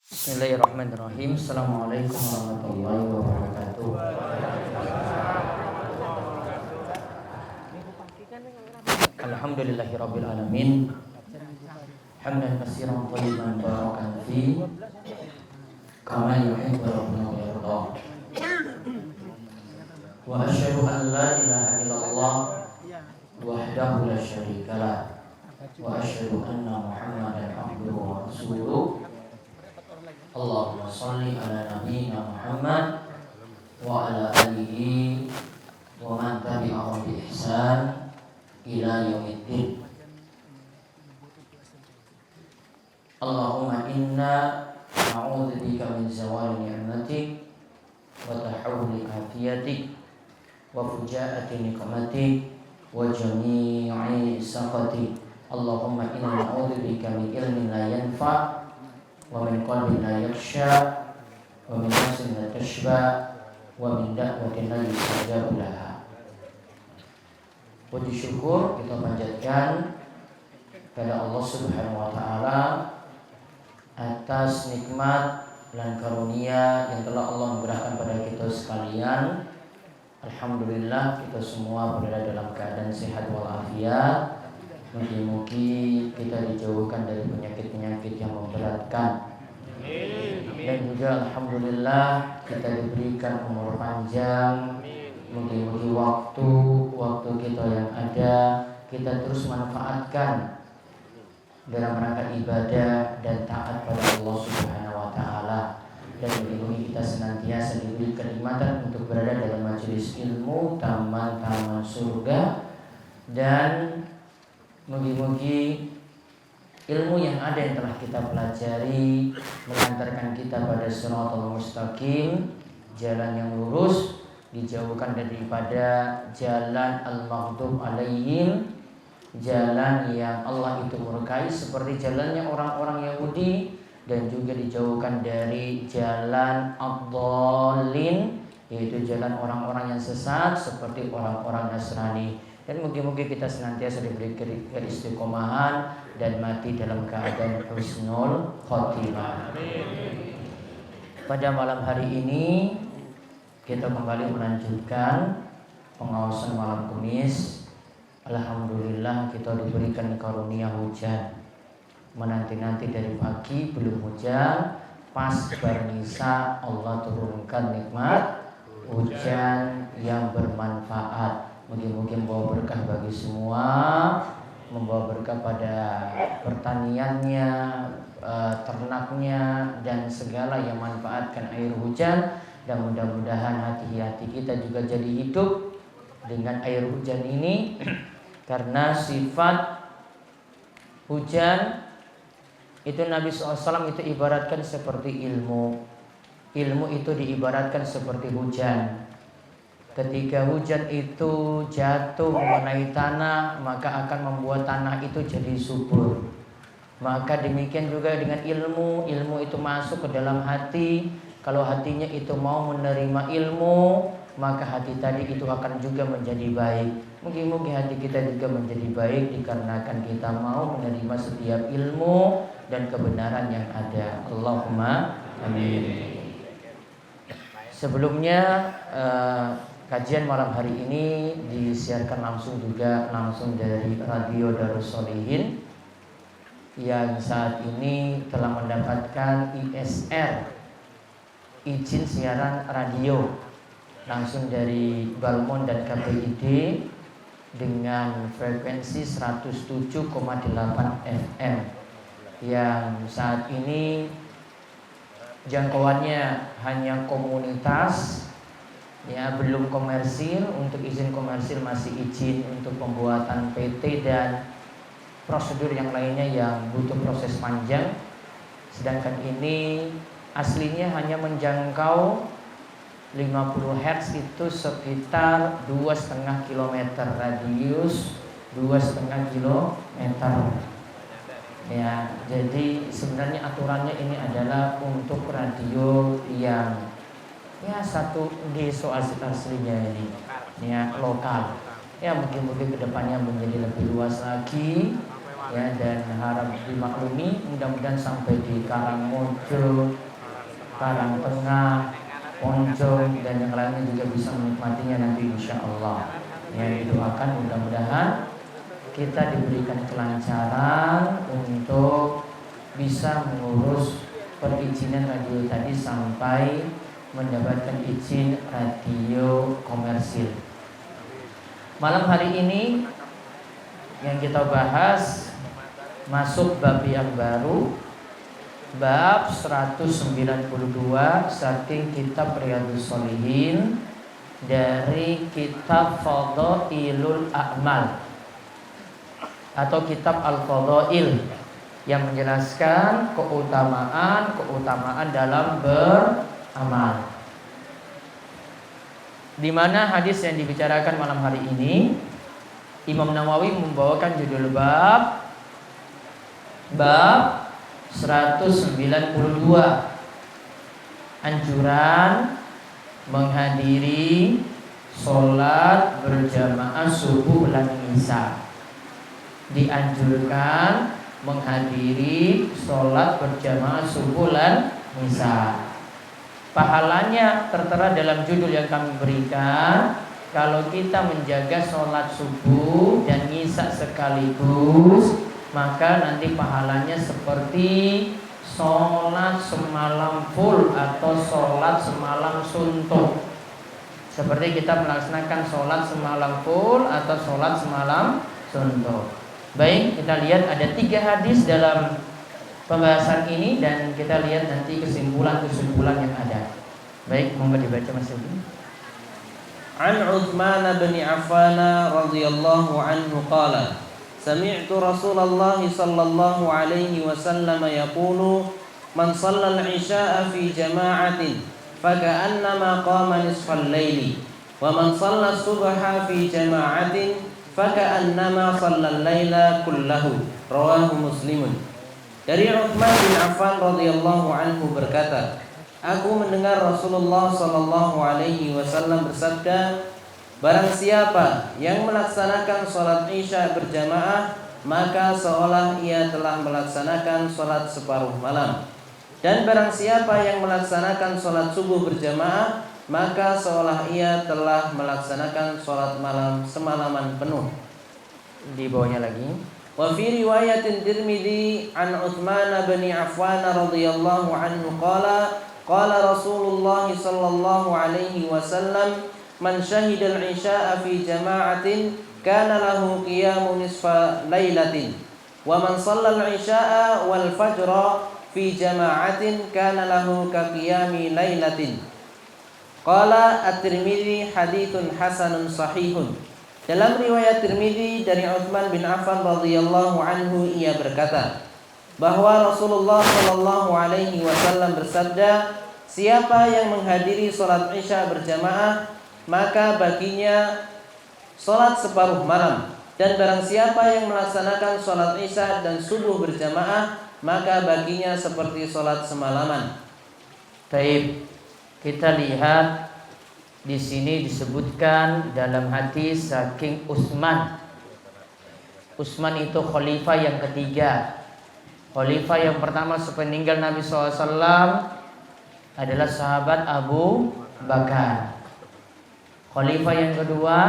Bismillahirrahmanirrahim. Assalamualaikum warahmatullahi wabarakatuh. Alhamdulillahirabbil alamin. Hamdan katsiran thayyiban barakan fi kama yuhibbu rabbuna wa yarda. Wa asyhadu an la ilaha illallah wahdahu la syarikalah wa asyhadu anna Muhammadan abduhu wa rasuluh. Allahumma sholli ala nabiyyina Muhammad wa ala alihi wa man tabi'ahum bi ihsan ila yaumiddin. Allahumma inna na'udzubika min zawali ni'matik wa tahawuli afiyatik wa fujaati niqmatik wa jami'i saqatik. Allahumma inna na'udzubika min ilmin la yanfa' wa min qalbin la yakhsha wa min nafsin la tashba wa min da'watin la yustajabu laha. Puji syukur kita panjatkan kepada Allah Subhanahu wa taala atas nikmat dan karunia yang telah Allah memberikan pada kita sekalian. Alhamdulillah kita semua berada dalam keadaan sehat walafiat. Mugi-mugi kita dijauhkan dari penyakit-penyakit yang memberatkan. Dan juga alhamdulillah kita diberikan umur panjang. Mugi-mugi waktu kita yang ada kita terus manfaatkan dalam rangka ibadah dan taat pada Allah Subhanahu wa taala. Dan mugi-mugi kita senantiasa diberi kenikmatan untuk berada dalam majelis ilmu, taman-taman surga, dan mugi-mugi ilmu yang ada yang telah kita pelajari mengantarkan kita pada shiratal mustaqim, jalan yang lurus, dijauhkan daripada jalan al-maghdub alaihim, jalan yang Allah itu murkai seperti jalannya orang-orang Yahudi, dan juga dijauhkan dari jalan ad-dallin, yaitu jalan orang-orang yang sesat seperti orang-orang Nasrani. Dan mugi-mugi kita senantiasa diberi keistiqomahan dan mati dalam keadaan husnul khotimah. Pada malam hari ini kita kembali melanjutkan pengawasan malam Kamis. Alhamdulillah kita diberikan karunia hujan. Menanti-nanti dari pagi belum hujan, pas bernisa Allah turunkan nikmat hujan yang bermanfaat. Mungkin membawa berkah bagi semua, membawa berkah pada pertaniannya, ternaknya, dan segala yang manfaatkan air hujan. Dan mudah-mudahan hati-hati kita juga jadi hidup dengan air hujan ini. Karena sifat hujan itu Nabi SAW itu ibaratkan seperti ilmu. Ilmu itu diibaratkan seperti hujan. Ketika hujan itu jatuh mengenai tanah, maka akan membuat tanah itu jadi subur. Maka demikian juga dengan ilmu. Ilmu itu masuk ke dalam hati. Kalau hatinya itu mau menerima ilmu, maka hati tadi itu akan juga menjadi baik. Mungkin hati kita juga menjadi baik dikarenakan kita mau menerima setiap ilmu dan kebenaran yang ada. Allahumma amin. Sebelumnya kajian malam hari ini disiarkan langsung dari Radio Darus Sholihin yang saat ini telah mendapatkan ISR, izin siaran radio, langsung dari Balmon dan KPID dengan frekuensi 107,8 FM yang saat ini jangkauannya hanya komunitas, ya, belum komersil. Untuk izin komersil masih izin untuk pembuatan PT dan prosedur yang lainnya yang butuh proses panjang. Sedangkan ini aslinya hanya menjangkau 50 Hz itu sekitar 2,5 km radius, 2,5 km. Ya, jadi sebenarnya aturannya ini adalah untuk radio yang ya satu deso aslinya ini, ya lokal. Ya mungkin kedepannya menjadi lebih luas lagi, ya, dan harap dimaklumi, mudah-mudahan sampai di Karangmojo, Karangtengah, Poncong dan yang lainnya juga bisa menikmatinya nanti insya Allah. Yang didoakan mudah-mudahan kita diberikan kelancaran untuk bisa mengurus perizinan radio tadi sampai mendapatkan izin radio komersil. Malam hari ini yang kita bahas masuk bab yang baru, bab 192 saking kitab Riyadhus Shalihin dari kitab Fadhailul A'mal atau kitab Al-Fadhail yang menjelaskan keutamaan dalam beramal. Di mana hadis yang dibicarakan malam hari ini, Imam Nawawi membawakan judul bab 192, anjuran menghadiri sholat berjamaah subuh dan isya. Dianjurkan menghadiri sholat berjamaah subuh dan isya. Pahalanya tertera dalam judul yang kami berikan. Kalau kita menjaga sholat subuh dan isya sekaligus, maka nanti pahalanya seperti sholat semalam full atau sholat semalam suntuk. Seperti kita melaksanakan sholat semalam full atau sholat semalam suntuk. Baik, kita lihat ada 3 hadis dalam pembahasan ini dan kita lihat nanti kesimpulan-kesimpulan yang ada. Baik, monggo dibaca Mas Yudi. An Uthman bin Affan radhiyallahu anhu qala sami'tu Rasulullah sallallahu alaihi wasallam yaqulu man shalla al-'isha'a fi jama'atin faka'annama qama nisfal laili wa man shalla as-subha fi jama'atin faka'annama shalla al-laila kullahu rawahu Muslimun. Dari Uthman bin Affan radhiyallahu anhu berkata, aku mendengar Rasulullah sallallahu alaihi wasallam bersabda, barang siapa yang melaksanakan sholat isya berjamaah, maka seolah ia telah melaksanakan sholat separuh malam. Dan barang siapa yang melaksanakan sholat subuh berjamaah, maka seolah ia telah melaksanakan sholat malam semalaman penuh. Di bawahnya lagi. Wa fi riwayatin Tirmidzi an Utsman bin Affan radhiyallahu anhu qala Rasulullah sallallahu alaihi wasallam man syahidal isya'a fi jama'atin kana lahu qiyamu nisfa lailatin wa man shallal isya'a wal fajra fi jama'atin kana lahu ka qiyami lailatin. Qala At-Tirmidzi haditsun hasanun sahihun. Dalam riwayat Tirmidzi dari Utsman bin Affan radhiyallahu anhu, ia berkata bahwa Rasulullah sallallahu alaihi wasallam bersabda, siapa yang menghadiri salat Isya berjamaah, maka baginya salat separuh malam, dan barang siapa yang melaksanakan salat Isya dan subuh berjamaah, maka baginya seperti salat semalaman. Taib, kita lihat di sini disebutkan dalam hadis saking Utsman. Utsman itu khalifah yang ketiga. Khalifah yang pertama sepeninggal Nabi SAW adalah sahabat Abu Bakar. Khalifah yang kedua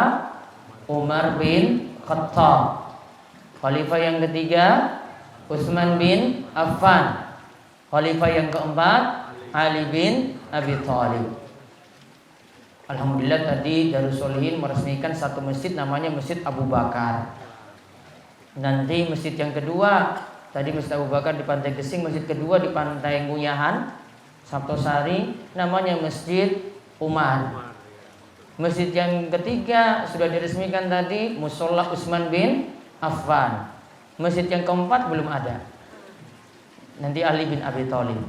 Umar bin Khattab. Khalifah yang ketiga Utsman bin Affan. Khalifah yang keempat Ali bin Abi Thalib. Alhamdulillah tadi Darus Shalihin meresmikan satu masjid namanya Masjid Abu Bakar. Nanti masjid yang kedua, tadi Masjid Abu Bakar di Pantai Gesing, masjid kedua di Pantai Nguyahan, Sabtosari, namanya Masjid Umar. Masjid yang ketiga sudah diresmikan tadi, Musholla Utsman bin Affan. Masjid yang keempat belum ada. Nanti Ali bin Abi Thalib.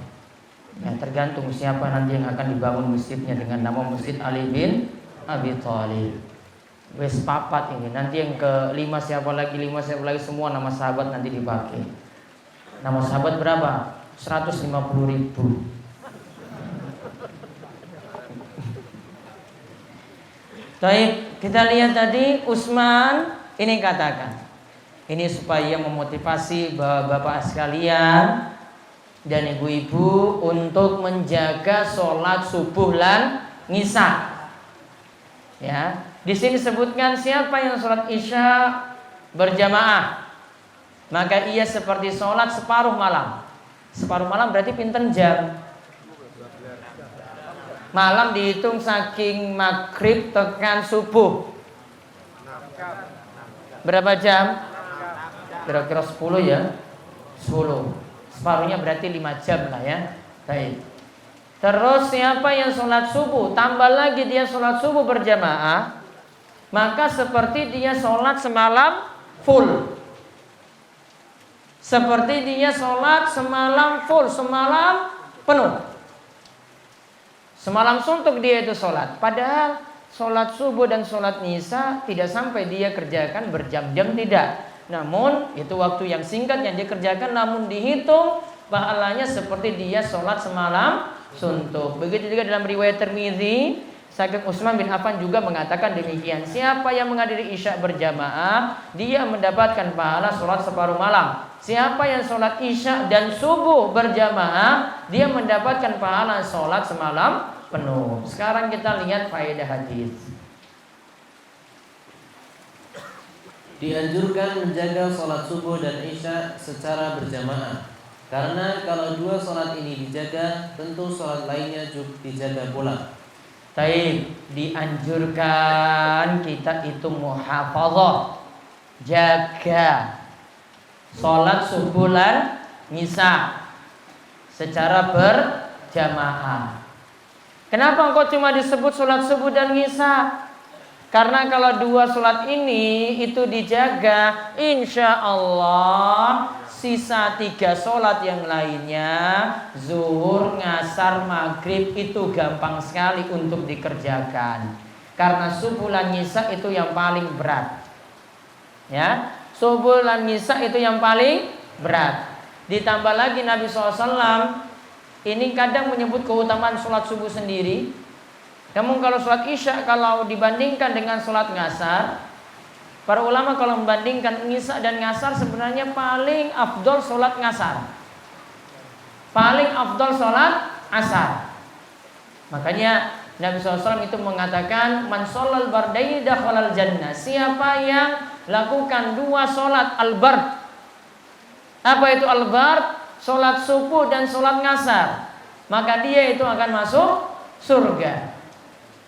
Ya, tergantung siapa nanti yang akan dibangun masjidnya dengan nama Masjid Ali bin Abi Thalib. Wes papat ini. Nanti yang kelima siapa lagi, semua nama sahabat nanti dipakai. Nama sahabat berapa? 150.000. Baik, kita lihat tadi Utsman ini katakan, Ini supaya memotivasi bapak-bapak sekalian dan ibu-ibu untuk menjaga sholat subuh lan ngisa. Ya, di sini sebutkan siapa yang sholat isya berjamaah, maka ia seperti sholat separuh malam. Separuh malam berarti pinten jam? Malam dihitung saking maghrib tekan subuh. Berapa jam? Kira-kira 10 ya. 10. Separuhnya berarti 5 jam lah ya. Baik. Terus siapa yang sholat subuh, tambah lagi dia sholat subuh berjamaah, maka seperti dia sholat semalam full. Seperti dia sholat semalam full, semalam penuh. Semalam suntuk dia itu sholat. Padahal sholat subuh dan sholat nyisa tidak sampai dia kerjakan berjam-jam, tidak. Namun itu waktu yang singkat yang dia kerjakan, namun dihitung pahalanya seperti dia sholat semalam suntuk. Begitu juga dalam riwayat Tirmidzi, Saking Utsman bin Affan juga mengatakan demikian. Siapa yang menghadiri isya berjamaah, dia mendapatkan pahala sholat separuh malam. Siapa yang sholat isya dan subuh berjamaah, dia mendapatkan pahala sholat semalam penuh. Sekarang kita lihat faedah hadis. Dianjurkan menjaga sholat subuh dan isya secara berjamaah, karena kalau dua sholat ini dijaga, tentu sholat lainnya juga dijaga pula. Taib, dianjurkan kita itu muhafadzah, jaga sholat subuh dan isya secara berjamaah. Kenapa engkau cuma disebut sholat subuh dan isya? Karena kalau dua sholat ini itu dijaga, insya Allah sisa 3 sholat yang lainnya, zuhur, ngasar, maghrib, itu gampang sekali untuk dikerjakan. Karena subuh dan isya itu yang paling berat. Ya, subuh dan isya itu yang paling berat. Ditambah lagi Nabi SAW ini kadang menyebut keutamaan sholat subuh sendiri. Namun kalau sholat isya, kalau dibandingkan dengan sholat ngasar, para ulama kalau membandingkan isya dan ngasar, sebenarnya paling afdol sholat ngasar, paling afdol sholat asar. Makanya Nabi SAW itu mengatakan, man sholal bardaini dakhalal jannah. Siapa yang lakukan 2 sholat al-bard. Apa itu al-bard? Sholat subuh dan sholat ngasar, maka dia itu akan masuk surga.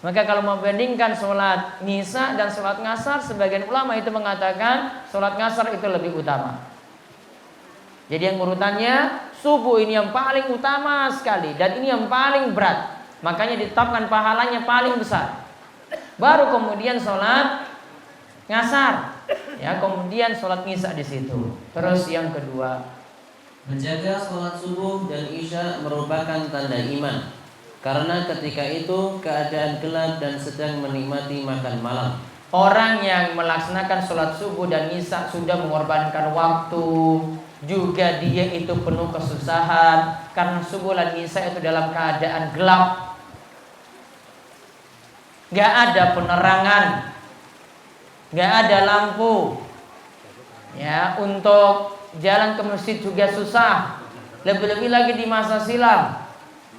Maka kalau membandingkan sholat isya dan sholat ngasar, sebagian ulama itu mengatakan sholat ngasar itu lebih utama. Jadi yang urutannya subuh ini yang paling utama sekali, dan ini yang paling berat. Makanya ditetapkan pahalanya paling besar. Baru kemudian sholat ngasar, ya, kemudian sholat isya di situ. Terus yang kedua, menjaga sholat subuh dan isya merupakan tanda iman. Karena ketika itu keadaan gelap dan sedang menikmati makan malam. Orang yang melaksanakan sholat subuh dan isya sudah mengorbankan waktu, juga dia itu penuh kesusahan. Karena subuh dan isya itu dalam keadaan gelap, gak ada penerangan, gak ada lampu, ya, untuk jalan ke masjid juga susah. Lebih-lebih lagi di masa silam.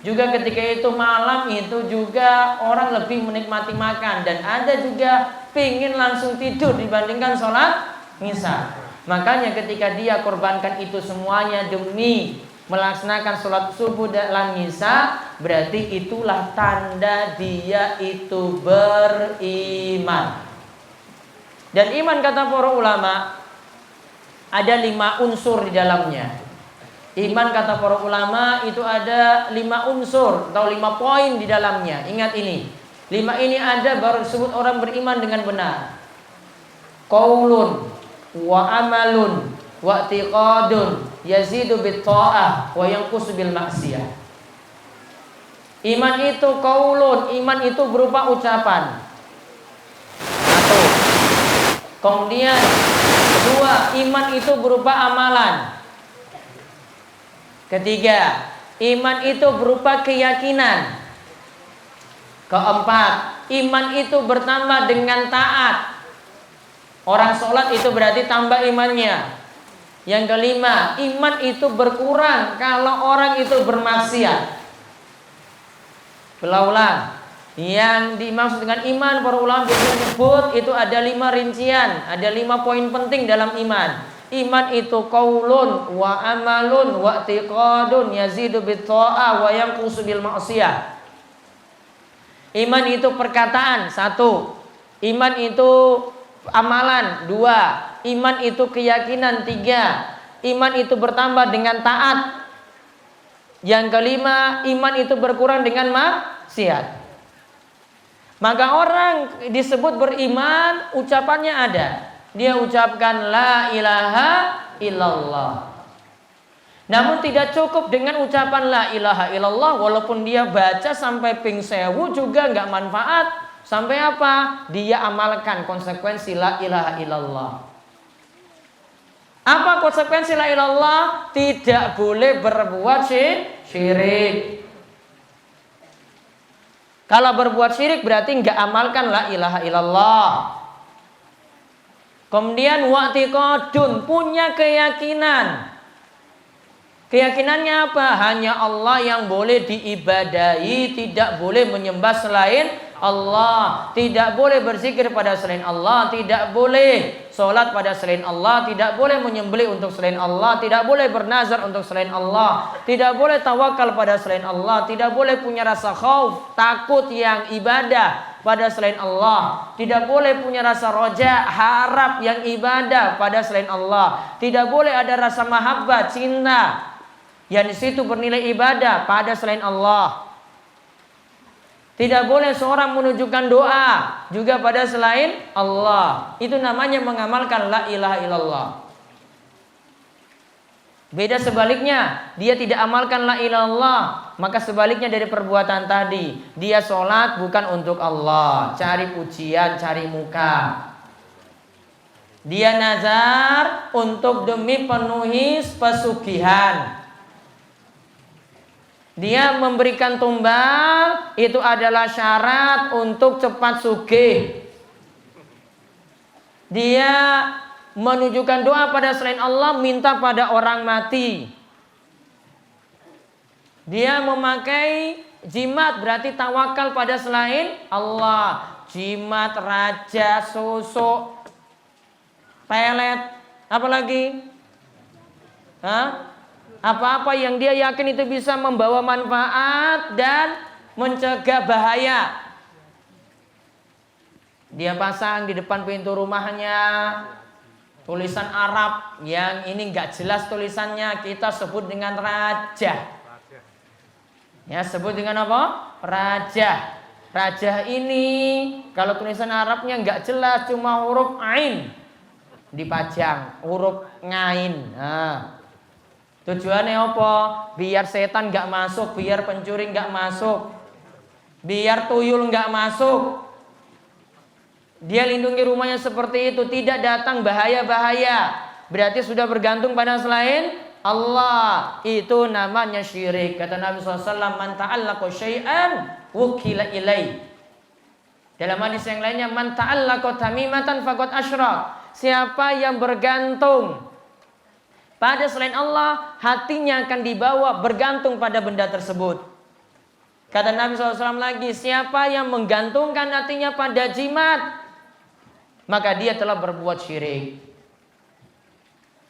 Juga ketika itu malam itu juga orang lebih menikmati makan, dan ada juga pingin langsung tidur dibandingkan sholat isya. Makanya ketika dia korbankan itu semuanya demi melaksanakan sholat subuh dan isya, berarti itulah tanda dia itu beriman. Dan iman, kata para ulama, ada 5 unsur di dalamnya. Iman, kata para ulama, itu ada 5 unsur atau 5 poin di dalamnya. Ingat ini, 5 ini ada baru disebut orang beriman dengan benar. Qaulun wa amalun wa i'tiqadun yazidu bit ta'ah wa yanqusu bil maksiyah. Iman itu qaulun, iman itu berupa ucapan. 1. Kemudian 2, iman itu berupa amalan. 3, iman itu berupa keyakinan. 4, iman itu bertambah dengan taat. Orang sholat itu berarti tambah imannya. Yang kelima, iman itu berkurang kalau orang itu bermaksiat. Berulang. Yang dimaksud dengan iman, para ulama biasanya menyebut itu ada 5 rincian, ada 5 poin penting dalam iman. Iman itu qaulun wa amalun wa i'tiqadun yazidu bit tha'ah wa yanqusu bil ma'siyah. Iman itu perkataan, 1. Iman itu amalan, 2. Iman itu keyakinan, 3. Iman itu bertambah dengan taat. Yang kelima, iman itu berkurang dengan maksiat. Maka orang disebut beriman, ucapannya ada. Dia ucapkan la ilaha illallah. Namun tidak cukup dengan ucapan la ilaha illallah. Walaupun dia baca sampai ping 1000 juga nggak manfaat. Sampai apa? Dia amalkan konsekuensi la ilaha illallah. Apa konsekuensi la ilaha illallah? Tidak boleh berbuat syirik. Kalau berbuat syirik berarti nggak amalkan la ilaha illallah. Kemudian wa'tiqadun, punya keyakinan. Keyakinannya apa? Hanya Allah yang boleh diibadahi, tidak boleh menyembah selain Allah, tidak boleh berzikir pada selain Allah, tidak boleh sholat pada selain Allah, tidak boleh menyembelih untuk selain Allah, tidak boleh bernazar untuk selain Allah, tidak boleh tawakal pada selain Allah, tidak boleh punya rasa khauf, takut yang ibadah pada selain Allah, tidak boleh punya rasa roja, harap yang ibadah pada selain Allah, tidak boleh ada rasa mahabbah, cinta yang di situ bernilai ibadah pada selain Allah. Tidak boleh seorang menunjukkan doa juga pada selain Allah. Itu namanya mengamalkan la ilaha illallah. Beda sebaliknya, dia tidak amalkan la ilaha illallah, maka sebaliknya dari perbuatan tadi, dia sholat bukan untuk Allah, cari pujian, cari muka. Dia nazar untuk demi penuhi pesugihan. Dia memberikan tumbal, itu adalah syarat untuk cepat sugih. Dia menunjukkan doa pada selain Allah, minta pada orang mati. Dia memakai jimat, berarti tawakal pada selain Allah. Jimat, raja, sosok, pelet, apa lagi? Apa-apa yang dia yakin itu bisa membawa manfaat dan mencegah bahaya. Dia pasang di depan pintu rumahnya tulisan Arab yang ini nggak jelas tulisannya, kita sebut dengan raja. Ya, sebut dengan apa? Raja. Raja ini kalau tulisan Arabnya nggak jelas, cuma huruf ain dipajang, huruf ngain. Tujuannya apa? Biar setan nggak masuk, biar pencuri nggak masuk, biar tuyul nggak masuk. Dia lindungi rumahnya seperti itu, tidak datang bahaya-bahaya. Berarti sudah bergantung pada selain Allah. Itu namanya syirik. Kata Nabi SAW, man ta'allaqa syai'an wukila ilai. Dalam hadis yang lainnya, man ta'allaqa tamimatan faqad asyrak. Siapa yang bergantung pada selain Allah, hatinya akan dibawa bergantung pada benda tersebut. Kata Nabi SAW lagi, siapa yang menggantungkan hatinya pada jimat, maka dia telah berbuat syirik.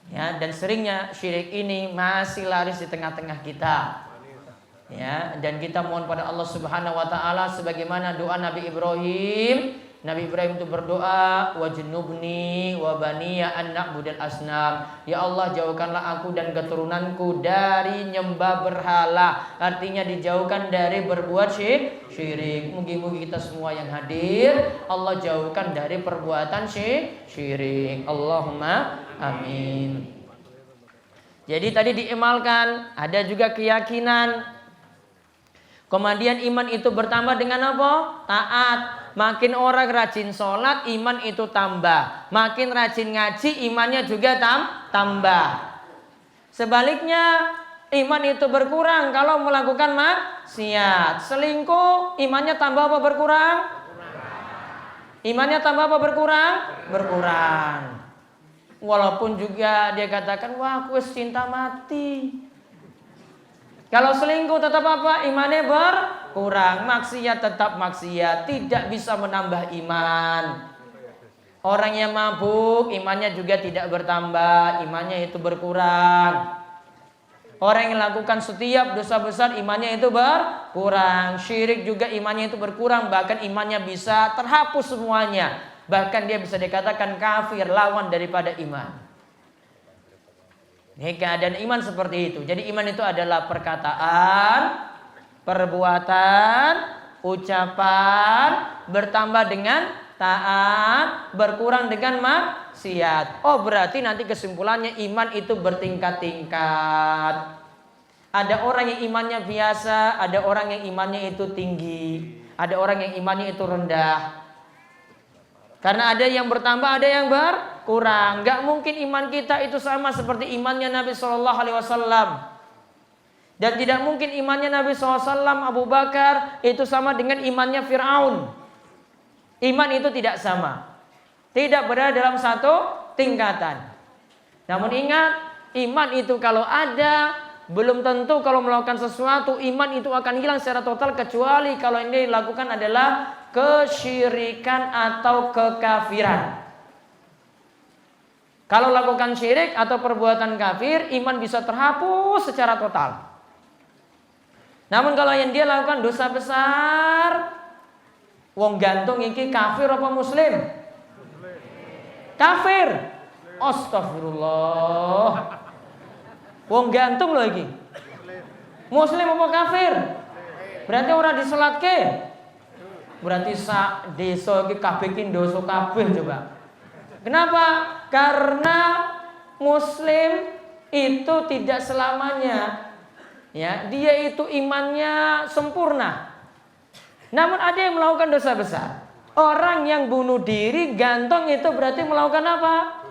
Ya, dan seringnya syirik ini masih laris di tengah-tengah kita. Ya, dan kita mohon pada Allah Subhanahu wa taala sebagaimana doa Nabi Ibrahim. Nabi Ibrahim itu berdoa, wajnubni wa baniya an na'budal asnam. Ya Allah, jauhkanlah aku dan keturunanku dari nyembah berhala. Artinya dijauhkan dari berbuat syirik. Mungkin kita semua yang hadir, Allah jauhkan dari perbuatan syirik. Allahumma amin. Jadi tadi diamalkan, ada juga keyakinan. Kemudian iman itu bertambah dengan apa? Taat. Makin orang rajin sholat, iman itu tambah. Makin rajin ngaji, imannya juga tambah. Sebaliknya, iman itu berkurang kalau melakukan maksiat. Selingkuh, imannya tambah apa berkurang? Imannya tambah apa berkurang? Berkurang. Walaupun juga dia katakan, wah aku cinta mati. Kalau selingkuh tetap apa? Imannya berkurang. Maksiat tetap maksiat, tidak bisa menambah iman. Orang yang mabuk, imannya juga tidak bertambah, imannya itu berkurang. Orang yang lakukan setiap dosa besar, imannya itu berkurang. Syirik juga imannya itu berkurang, bahkan imannya bisa terhapus semuanya. Bahkan dia bisa dikatakan kafir, lawan daripada iman. Ini keadaan iman seperti itu. Jadi iman itu adalah perkataan, perbuatan, ucapan, bertambah dengan taat, berkurang dengan maksiat. Oh, berarti nanti kesimpulannya iman itu bertingkat-tingkat. Ada orang yang imannya biasa, ada orang yang imannya itu tinggi, ada orang yang imannya itu rendah. Karena ada yang bertambah, ada yang berkurang. Gak mungkin iman kita itu sama seperti imannya Nabi SAW. Dan tidak mungkin imannya Nabi SAW, Abu Bakar itu sama dengan imannya Fir'aun. Iman itu tidak sama. Tidak berada dalam satu tingkatan. Namun ingat, iman itu kalau ada, belum tentu kalau melakukan sesuatu, iman itu akan hilang secara total. Kecuali kalau ini dilakukan adalah kesyirikan atau kekafiran. Kalau lakukan syirik atau perbuatan kafir, iman bisa terhapus secara total. Namun kalau yang dia lakukan dosa besar, wong gantung iki kafir apa muslim? Kafir. Astagfirullah. Wong gantung loh iki. Muslim apa kafir? Berarti orang disolatke. Berarti sak desa iki kabeh iki dosa kabeh coba. Kenapa? Karena muslim itu tidak selamanya ya, dia itu imannya sempurna. Namun ada yang melakukan dosa besar. Orang yang bunuh diri gantung itu berarti melakukan apa?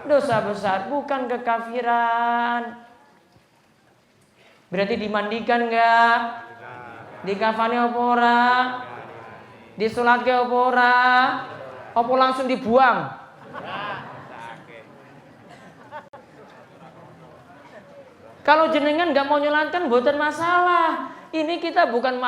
Dosa besar, bukan kekafiran. Berarti dimandikan enggak? Dikafani apa ora? Disolatke apa ora? Apa langsung dibuang? Kalau jenengan nggak mau nyolatkan, bukan masalah. Ini kita bukan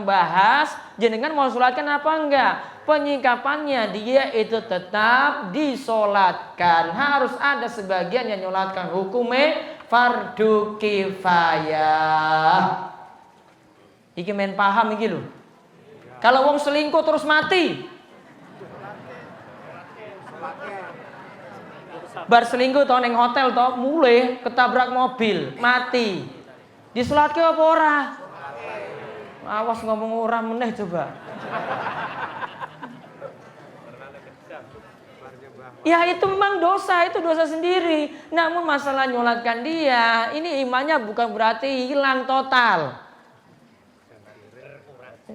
bahas jenengan mau sholatkan apa enggak. Penyikapannya dia itu tetap disolatkan. Harus ada sebagian yang nyolatkan. Hukumnya fardu kifayah. Iki men paham iki lho. Kalau wong selingkuh terus mati, bar selingkuh tau neng hotel tau mulai ketabrak mobil mati, disolatke apa ora? Awas ngomong ora meneh coba. Ya itu memang dosa, itu dosa sendiri. Namun masalah nyolatkan dia, ini imannya bukan berarti hilang total.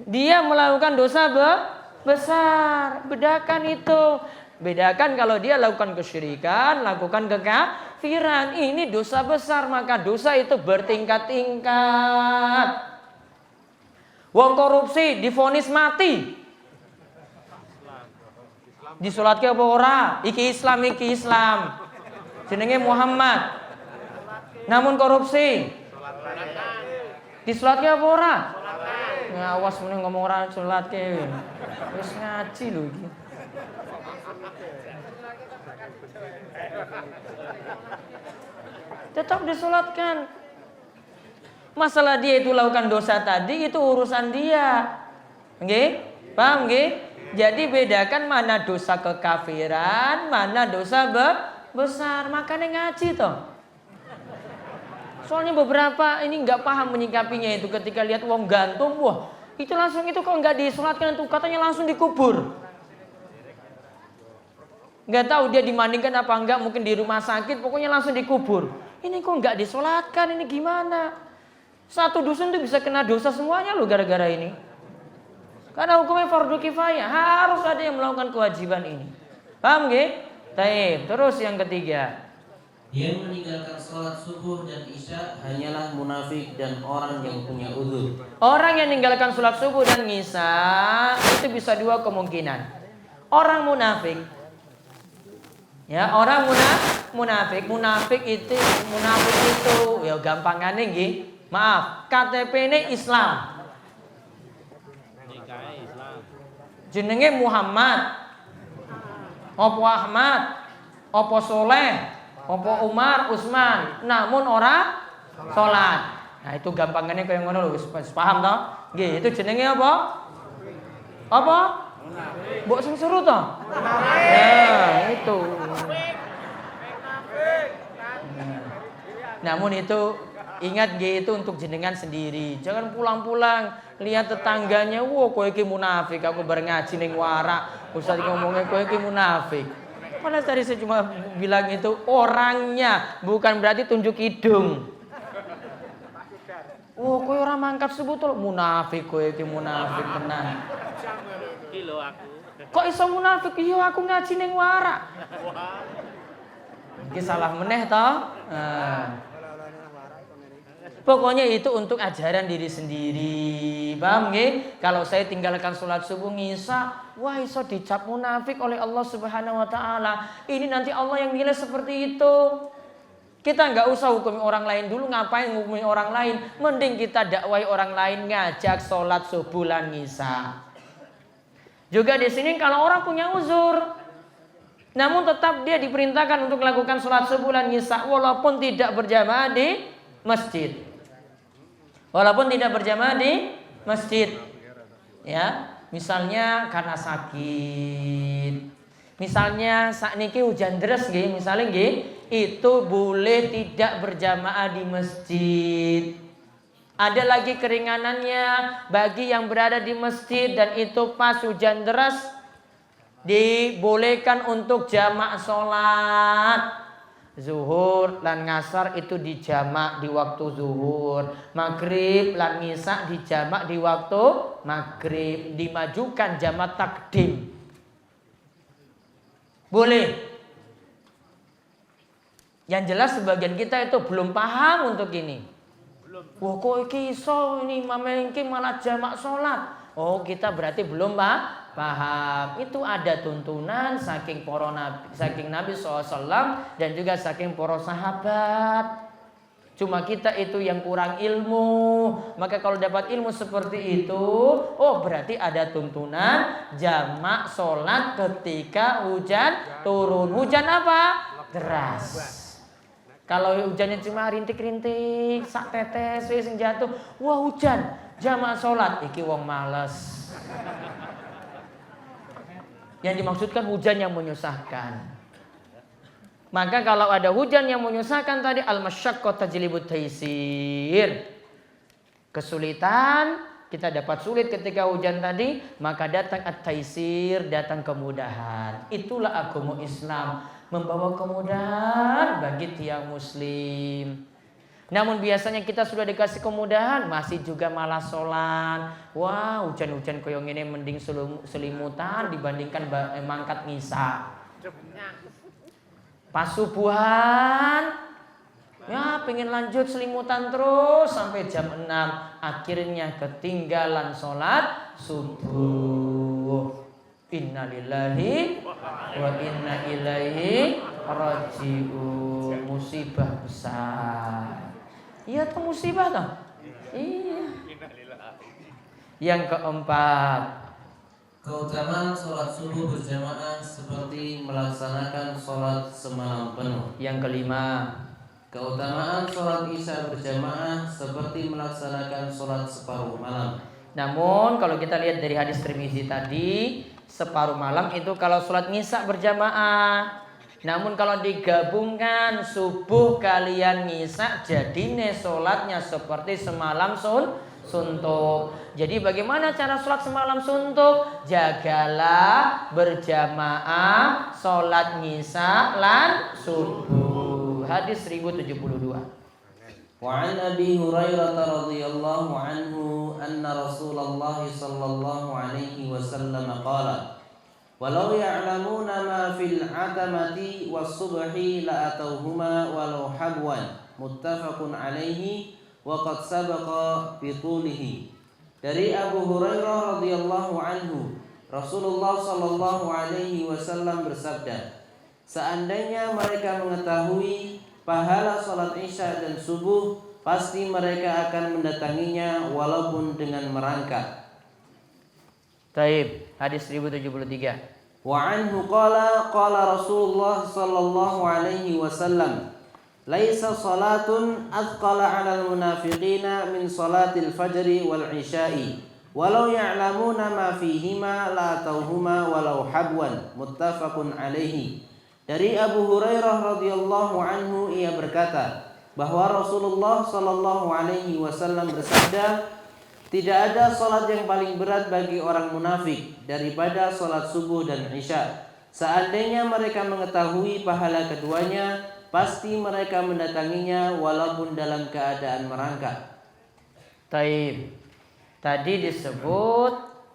Dia melakukan dosa besar. Bedakan itu. Bedakan kalau dia lakukan kesyirikan, lakukan kekafiran. Ini dosa besar, maka dosa itu bertingkat-tingkat. Wong korupsi divonis mati, disolatke apa ora? Iki Islam. Jenenge Muhammad. Namun korupsi disolatke apa ora? Ngawas meneh ngomong ora solatke. Wis ngaji lho iki. Tetap disolatkan. Masalah dia itu lakukan dosa tadi itu urusan dia. Nggih? Paham nggih? Jadi bedakan mana dosa kekafiran, mana dosa besar. Makanya ngaji toh. Soalnya beberapa ini nggak paham menyikapinya itu ketika lihat wong gantung, wah itu langsung itu kok nggak disolatkan itu katanya langsung dikubur. Nggak tahu dia dimandingkan apa enggak, mungkin di rumah sakit, pokoknya langsung dikubur. Ini kok nggak disolatkan, ini gimana? Satu dusun itu bisa kena dosa semuanya loh gara-gara ini. Karena hukumnya fardu kifayah, harus ada yang melakukan kewajiban ini. Paham nggih? Baik, terus yang ketiga. Yang meninggalkan sholat subuh dan isya hanyalah munafik dan orang yang punya uzur. Orang yang meninggalkan sholat subuh dan isya itu bisa dua kemungkinan. orang munafik. Ya, orang munafik. Munafik itu ya gampangane nggih. Maaf, KTP-ne Islam. Jenenge Muhammad. Opo Ahmad, opo Soleh, opo Umar, Usman, namun ora salat. Nah, itu gampangannya kayak ngono lho, wis paham toh? Nggih, itu jenenge apa? Apa? Mbok sing seru toh? Nah, itu. Namun itu ingat nggih, itu untuk jenengan sendiri. Jangan pulang-pulang lihat tetangganya, "Wah, kowe iki munafik, aku bareng ngaji ning warak, Ustaz ngomongnya kowe iki munafik." Padahal tadi saya cuma bilang itu orangnya, bukan berarti tunjuk hidung. Oh, kowe ora mangkat subuh tuh munafik, kowe iki munafik tenan. Kok iso munafik? Iya, aku ngaji ning warak. Iki salah meneh toh? Pokoknya itu untuk ajaran diri sendiri. Paham nggih? Kalau saya tinggalkan sholat subuh ngisa, wah iso dicap munafik oleh Allah Subhanahu wa taala. Ini nanti Allah yang nilai seperti itu. Kita nggak usah hukumi orang lain dulu, ngapain hukumi orang lain? Mending kita dakwai orang lain, ngajak sholat subuh lan ngisa. Juga di sini kalau orang punya uzur, namun tetap dia diperintahkan untuk melakukan sholat subuh lan ngisa walaupun tidak berjamaah di masjid. Walaupun tidak berjamaah di masjid, ya, misalnya karena sakit, misalnya sakniki hujan deras nggih, misalnya nggih, itu boleh tidak berjamaah di masjid. Ada lagi keringanannya bagi yang berada di masjid dan itu pas hujan deras, dibolehkan untuk jamak sholat. Zuhur lan ngasar itu dijamak di waktu zuhur. Maghrib lan ngisa dijamak di waktu maghrib. Dimajukan jamak takdim. Boleh. Yang jelas sebagian kita itu belum paham untuk ini. Wah, kok iki iso ini mame iki malah jamak sholat. Oh, kita berarti belum paham. Itu ada tuntunan saking para nabi, saking Nabi SAW dan juga saking para sahabat. Cuma kita itu yang kurang ilmu. Maka kalau dapat ilmu seperti itu, oh berarti ada tuntunan jamak sholat ketika hujan turun. Hujan apa? Deras. Kalau hujannya cuma rintik-rintik, sak tetes wis sing jatuh, wah hujan, jamak sholat, iki wong males. Yang dimaksudkan hujan yang menyusahkan. Maka kalau ada hujan yang menyusahkan tadi al-masyaqqah tajlibut taysir. Kesulitan, kita dapat sulit ketika hujan tadi, maka datang at-taysir, datang kemudahan. Itulah agama Islam, membawa kemudahan bagi tiang muslim. Namun biasanya kita sudah dikasih kemudahan masih juga malah sholat. Wah, hujan-hujan koyo ngene mending selimutan dibandingkan mangkat ngisa. Pas subuhan ya pengen lanjut selimutan terus sampai jam 6, akhirnya ketinggalan sholat subuh. Innalillahi wa inna ilaihi raji'un. Musibah besar. Iya tuh musibah toh. Iya. Yang keempat, keutamaan sholat subuh berjamaah seperti melaksanakan sholat semalam penuh. Yang kelima, keutamaan sholat isya berjamaah seperti melaksanakan sholat separuh malam. Namun kalau kita lihat dari hadis Tirmizi tadi, separuh malam itu kalau sholat ngisa berjamaah. Namun kalau digabungkan subuh kalian ngisa, jadine sholatnya seperti semalam suntuk. Jadi bagaimana cara sholat semalam suntuk? Jagalah berjamaah sholat ngisa lan subuh. Hadis 1072. Wa an Abi Hurairah radhiyallahu anhu anna Rasulullah sallallahu alaihi wasallam qala walau ya'lamuna ma fil 'atamati was-subhi la'atawhuma walau habwan. Muttafaqun alaihi wa qad sabaqa bi tulihi. Dari Abu Hurairah radhiyallahu anhu, Rasulullah Shallallahu Alaihi Wasallam bersabda, seandainya mereka mengetahui pahala salat Isya dan subuh, pasti mereka akan mendatanginya walaupun dengan merangkak. Taib, hadis 1073. Wa anhu qala qala Rasulullah sallallahu alaihi wasallam, laisa salatun athqala 'alal munafiqina min salatil fajri wal isya'i walau ya'lamuna ma fihima la tauhuma walau habwan. Muttafaqun alaihi. Dari Abu Hurairah radhiyallahu anhu, ia berkata bahwa Rasulullah sallallahu alaihi wasallam bersabda, tidak ada salat yang paling berat bagi orang munafik daripada salat subuh dan isya. Seandainya mereka mengetahui pahala keduanya, pasti mereka mendatanginya walaupun dalam keadaan merangkak. Taib. Tadi disebut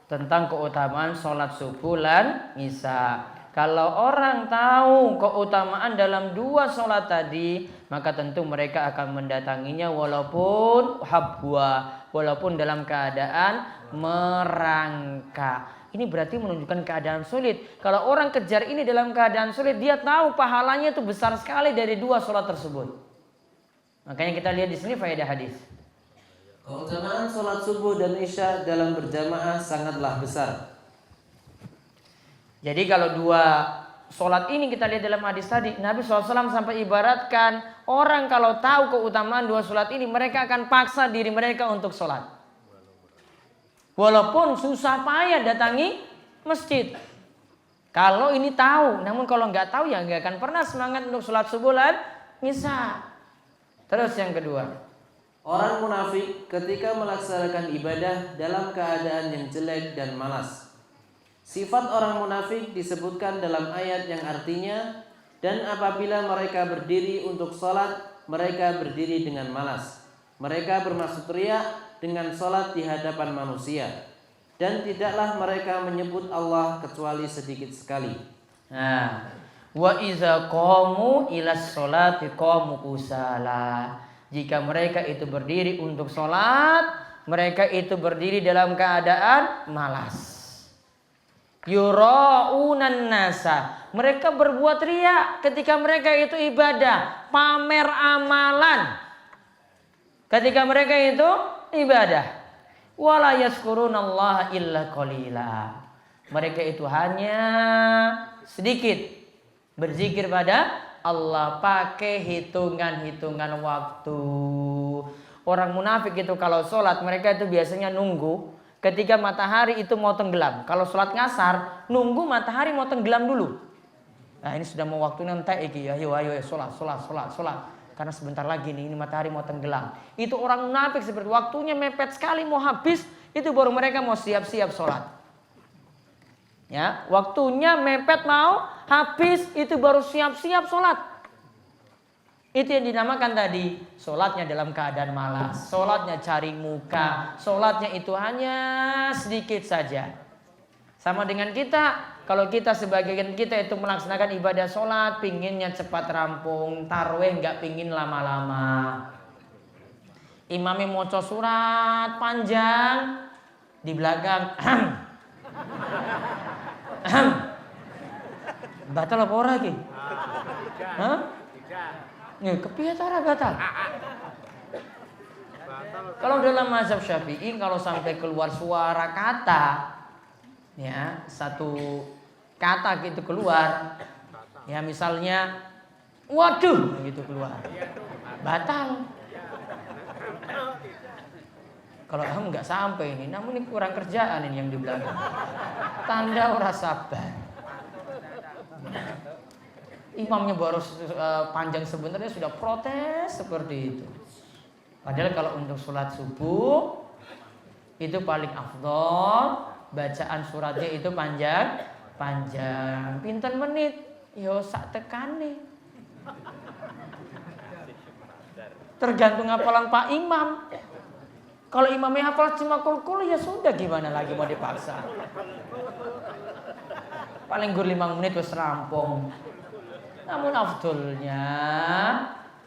tentang keutamaan salat subuh dan isya. Kalau orang tahu keutamaan dalam dua salat tadi, maka tentu mereka akan mendatanginya walaupun habwa, walaupun dalam keadaan merangkak. Ini berarti menunjukkan keadaan sulit. Kalau orang kejar ini dalam keadaan sulit, dia tahu pahalanya itu besar sekali dari dua salat tersebut. Makanya kita lihat di sini faedah hadis. Keutamaan salat subuh dan isya dalam berjamaah sangatlah besar. Jadi kalau dua sholat ini kita lihat dalam hadis tadi, Nabi SAW sampai ibaratkan orang kalau tahu keutamaan dua sholat ini, mereka akan paksa diri mereka untuk sholat. Walaupun susah payah datangi masjid. Kalau ini tahu, namun kalau nggak tahu ya nggak akan pernah semangat untuk sholat subuh dan isya. Terus yang kedua, orang munafik ketika melaksanakan ibadah dalam keadaan yang jelek dan malas. Sifat orang munafik disebutkan dalam ayat yang artinya, dan apabila mereka berdiri untuk sholat, mereka berdiri dengan malas. Mereka bermaksud riya dengan sholat di hadapan manusia, dan tidaklah mereka menyebut Allah kecuali sedikit sekali. nah, wa iza qamu ilas sholati qamu kusala. Jika mereka itu berdiri untuk sholat, mereka itu berdiri dalam keadaan malas. Yura'unan nasa, mereka berbuat riya ketika mereka itu ibadah, pamer amalan ketika mereka itu ibadah. Wala yazkurunallaha illa qalila, mereka itu hanya sedikit berzikir pada Allah, pakai hitungan-hitungan waktu. Orang munafik itu kalau sholat, mereka itu biasanya nunggu ketika matahari itu mau tenggelam. Kalau sholat ngasar, nunggu matahari mau tenggelam dulu. Nah ini sudah mau waktu nanti iki, ayo sholat. Karena sebentar lagi nih, ini matahari mau tenggelam. Itu orang munafik seperti waktunya mepet sekali mau habis, itu baru mereka mau siap-siap sholat. Ya, waktunya mepet mau habis, itu baru siap-siap sholat. Itu yang dinamakan tadi sholatnya dalam keadaan malas, sholatnya cari muka, sholatnya itu hanya sedikit saja. Sama dengan kita, kalau kita sebagian kita itu melaksanakan ibadah sholat, pinginnya cepat rampung, tarawih nggak pingin lama-lama. Imamnya moco surat panjang, di belakang batal apa ora iki? Hah? Nih, kepiye cara batal? Kalau dalam mazhab Syafi'i, kalau sampai keluar suara kata, ya satu kata gitu keluar, ya misalnya, waduh, gitu keluar, batal. Kalau kamu nggak sampai ini, namun ini kurang kerjaan ini yang di belakang. Tanda ora sabar. Imamnya baru panjang sebenarnya sudah protes seperti itu. Padahal kalau untuk sholat subuh itu paling afdol, bacaan suratnya itu panjang. Pinten menit, yo sak tekane. Tergantung hafalan Pak Imam. Kalau imamnya hafal cuma kul ya sudah, gimana lagi mau dipaksa. Paling gur 5 menit wis rampung. Namun afdolnya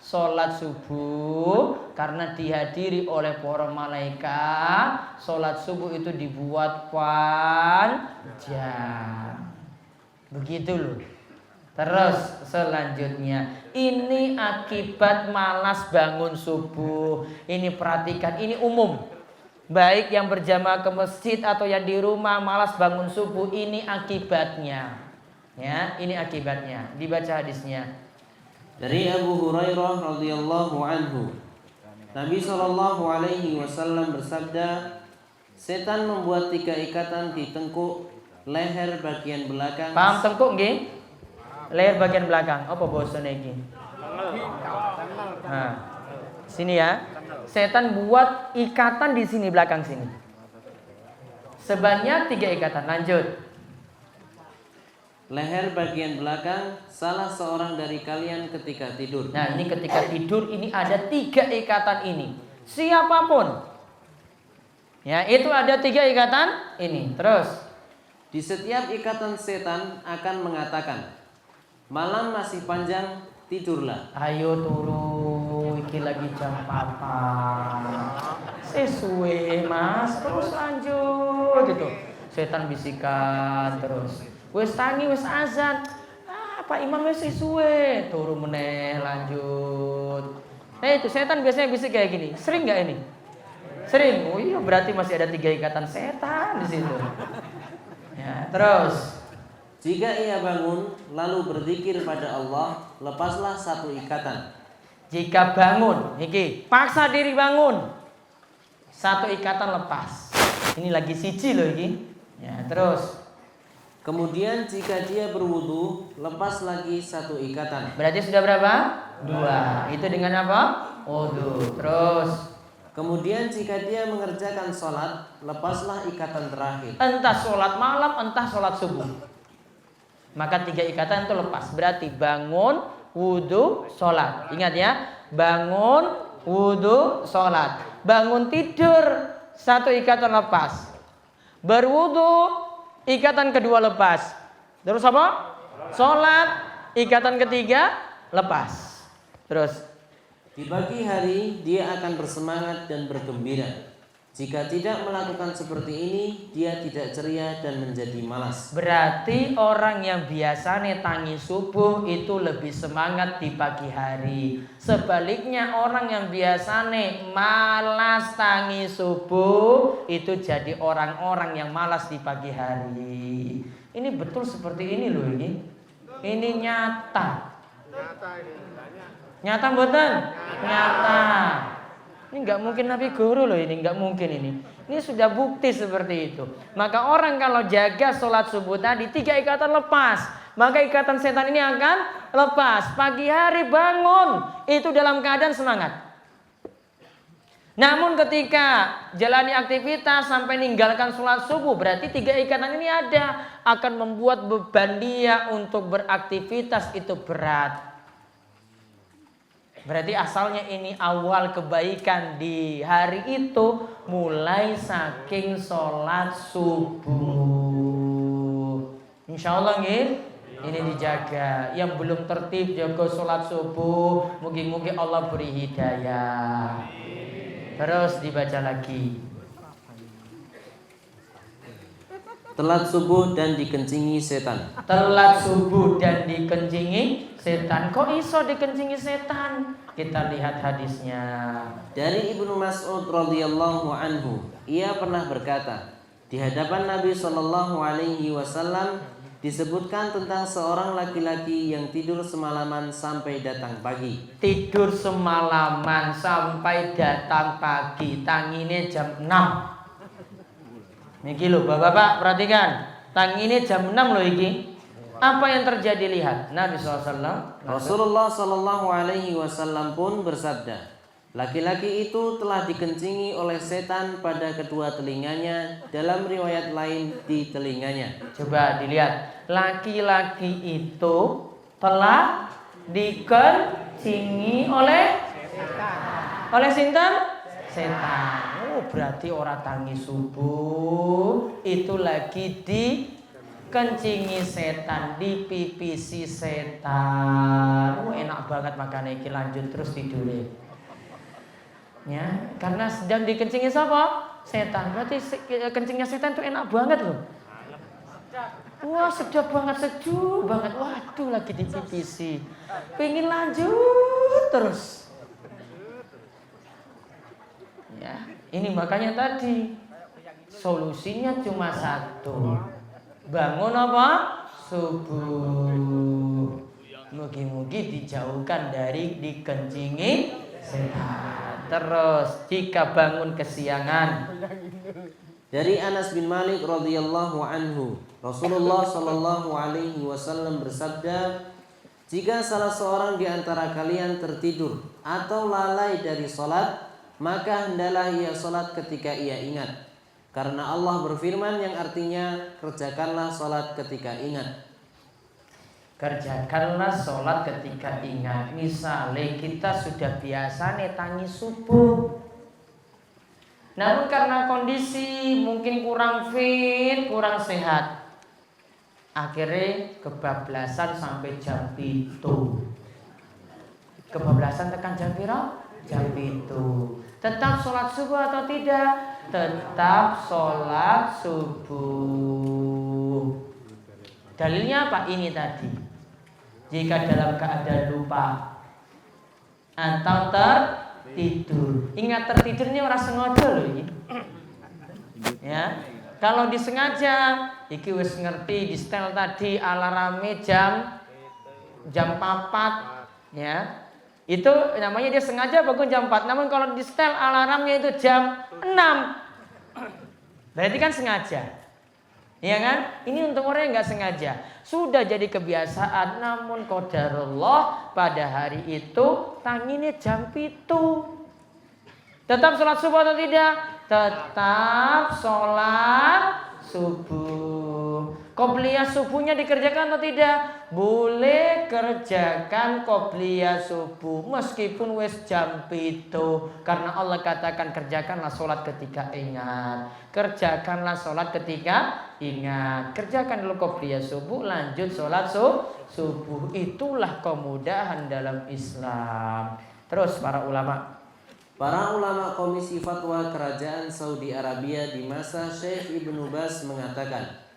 sholat subuh karena dihadiri oleh para malaikat. Sholat subuh itu dibuat panjang. Begitu loh. Terus selanjutnya, ini akibat malas bangun subuh. Ini perhatikan, ini umum. Baik yang berjamaah ke masjid atau yang di rumah malas bangun subuh, ini akibatnya. Ya, ini akibatnya. Dibaca hadisnya. Dari Abu Hurairah radhiyallahu anhu, Nabi Shallallahu alaihi wasallam bersabda, setan membuat 3 ikatan di tengkuk leher bagian belakang. Paham tengkuk nggih? Leher bagian belakang. Apa bahasanya iki? Nah, sini ya. Setan buat ikatan di sini belakang sini. Sebanyak 3 ikatan. Lanjut. Leher bagian belakang salah seorang dari kalian ketika tidur. Nah, ini ketika tidur ini ada 3 ikatan ini. Siapapun. Ya, itu ada 3 ikatan ini. Terus di setiap ikatan setan akan mengatakan, malam masih panjang, tidurlah. Ayo turu, iki lagi jam 4. Sesuai mas, terus lanjut itu. Setan bisikan terus. Wes tangi, wes azan. Pak Imam wes sesuai, turu meneh lanjut. Itu setan biasanya bisik kayak gini. Sering nggak ini? Sering. Oh iya, berarti masih ada 3 ikatan setan di situ. Ya, terus. Jika ia bangun lalu berzikir pada Allah, lepaslah 1 ikatan. Jika bangun, iki paksa diri bangun, 1 ikatan lepas. Ini lagi siji loh iki. Ya, terus. Kemudian jika dia berwudu, lepas lagi 1 ikatan. Berarti sudah berapa? 2. Itu dengan apa? Wudu. Terus. Kemudian jika dia mengerjakan sholat, lepaslah ikatan terakhir. Entah sholat malam, entah sholat subuh. Maka 3 ikatan itu lepas. Berarti bangun, wudu, sholat. Ingat ya, bangun, wudu, sholat. Bangun tidur, 1 ikatan lepas. Berwudu, ikatan kedua lepas. Terus apa? Sholat, ikatan ketiga lepas. Terus. Di pagi hari dia akan bersemangat dan bergembira. Jika tidak melakukan seperti ini, dia tidak ceria dan menjadi malas. Berarti orang yang biasanya tangi subuh itu lebih semangat di pagi hari. Sebaliknya orang yang biasanya malas tangi subuh itu jadi orang-orang yang malas di pagi hari. Ini betul seperti ini loh ini. Ini nyata. Nyata mboten? Nyata. Ini nggak mungkin Nabi guru loh ini, nggak mungkin ini. Ini sudah bukti seperti itu. Maka orang kalau jaga sholat subuh tadi 3 ikatan lepas, maka ikatan setan ini akan lepas. Pagi hari bangun itu dalam keadaan semangat. Namun ketika jalani aktivitas sampai meninggalkan sholat subuh, berarti 3 ikatan ini ada, akan membuat beban dia untuk beraktivitas itu berat. Berarti asalnya ini awal kebaikan di hari itu mulai saking sholat subuh. Insya Allah ini dijaga. Yang belum tertib jaga sholat subuh, mungkin Allah beri hidayah. Terus dibaca lagi. Telat subuh dan dikencingi setan. Telat subuh dan dikencingi setan. Kok iso dikencingi setan? Kita lihat hadisnya. Dari Ibnu Mas'ud radhiyallahu anhu, ia pernah berkata, di hadapan Nabi Shallallahu alaihi wasallam disebutkan tentang seorang laki-laki yang tidur semalaman sampai datang pagi. Tidur semalaman sampai datang pagi. Tangine jam 6. Niki lho Bapak-bapak perhatikan. Tangine jam 6 loh iki. Apa yang terjadi lihat? Nabi SAW. Rasulullah Shallallahu alaihi wasallam pun bersabda, laki-laki itu telah dikencingi oleh setan pada kedua telinganya, dalam riwayat lain di telinganya. Coba dilihat. Laki-laki itu telah dikencingi oleh setan. Oleh sinten? Setan. Oh, berarti orang tangi subuh itu lagi kencingi setan, dipipisi setan. Enak banget makanya iki lanjut terus tidure. Ya, karena sedang dikencingi siapa? Setan. Berarti kencingnya setan itu enak banget loh. Wah, sedap banget, sejuk banget. Waduh, lagi dipipisi. Pengen lanjut terus. Ya, ini makanya tadi solusinya cuma satu. Bangun apa? Subuh. Mugi-mugi dijauhkan dari dikencingi setan. Terus jika bangun kesiangan, dari Anas bin Malik radhiyallahu anhu, Rasulullah shallallahu alaihi wasallam bersabda, jika salah seorang di antara kalian tertidur atau lalai dari salat, maka hendaklah ia salat ketika ia ingat. Karena Allah berfirman yang artinya kerjakanlah salat ketika ingat. Kerjakanlah sholat ketika ingat. Misalnya kita sudah biasa netangi subuh, namun karena kondisi mungkin kurang fit, kurang sehat, akhirnya kebablasan sampai jam 7. Kebablasan tekan jam piro? Jam 7. Tetap sholat subuh atau tidak? Tetap sholat subuh. Dalilnya apa? Ini tadi. Jika dalam keadaan lupa atau tertidur. Ingat tertidurnya orang sengaja loh ini. Ya. Kalau disengaja, iki wis ngerti di setel tadi alarmnya jam 4, ya. Itu namanya dia sengaja bangun jam 4. Namun kalau di setel alarmnya itu jam 6, berarti kan sengaja. Iya kan? Ini untuk orang yang nggak sengaja. Sudah jadi kebiasaan, namun qadarullah pada hari itu tanginnya jam 7. Tetap sholat subuh atau tidak? Tetap sholat subuh. Qobliyah subuhnya dikerjakan atau tidak? Boleh kerjakan qobliyah subuh meskipun wis jam 7. Karena Allah katakan kerjakanlah sholat ketika ingat. Kerjakanlah sholat ketika ingat. Kerjakan dulu qobliyah subuh, lanjut sholat subuh. Itulah kemudahan dalam Islam. Terus para ulama Komisi Fatwa Kerajaan Saudi Arabia di masa Syekh Ibnu Baz mengatakan,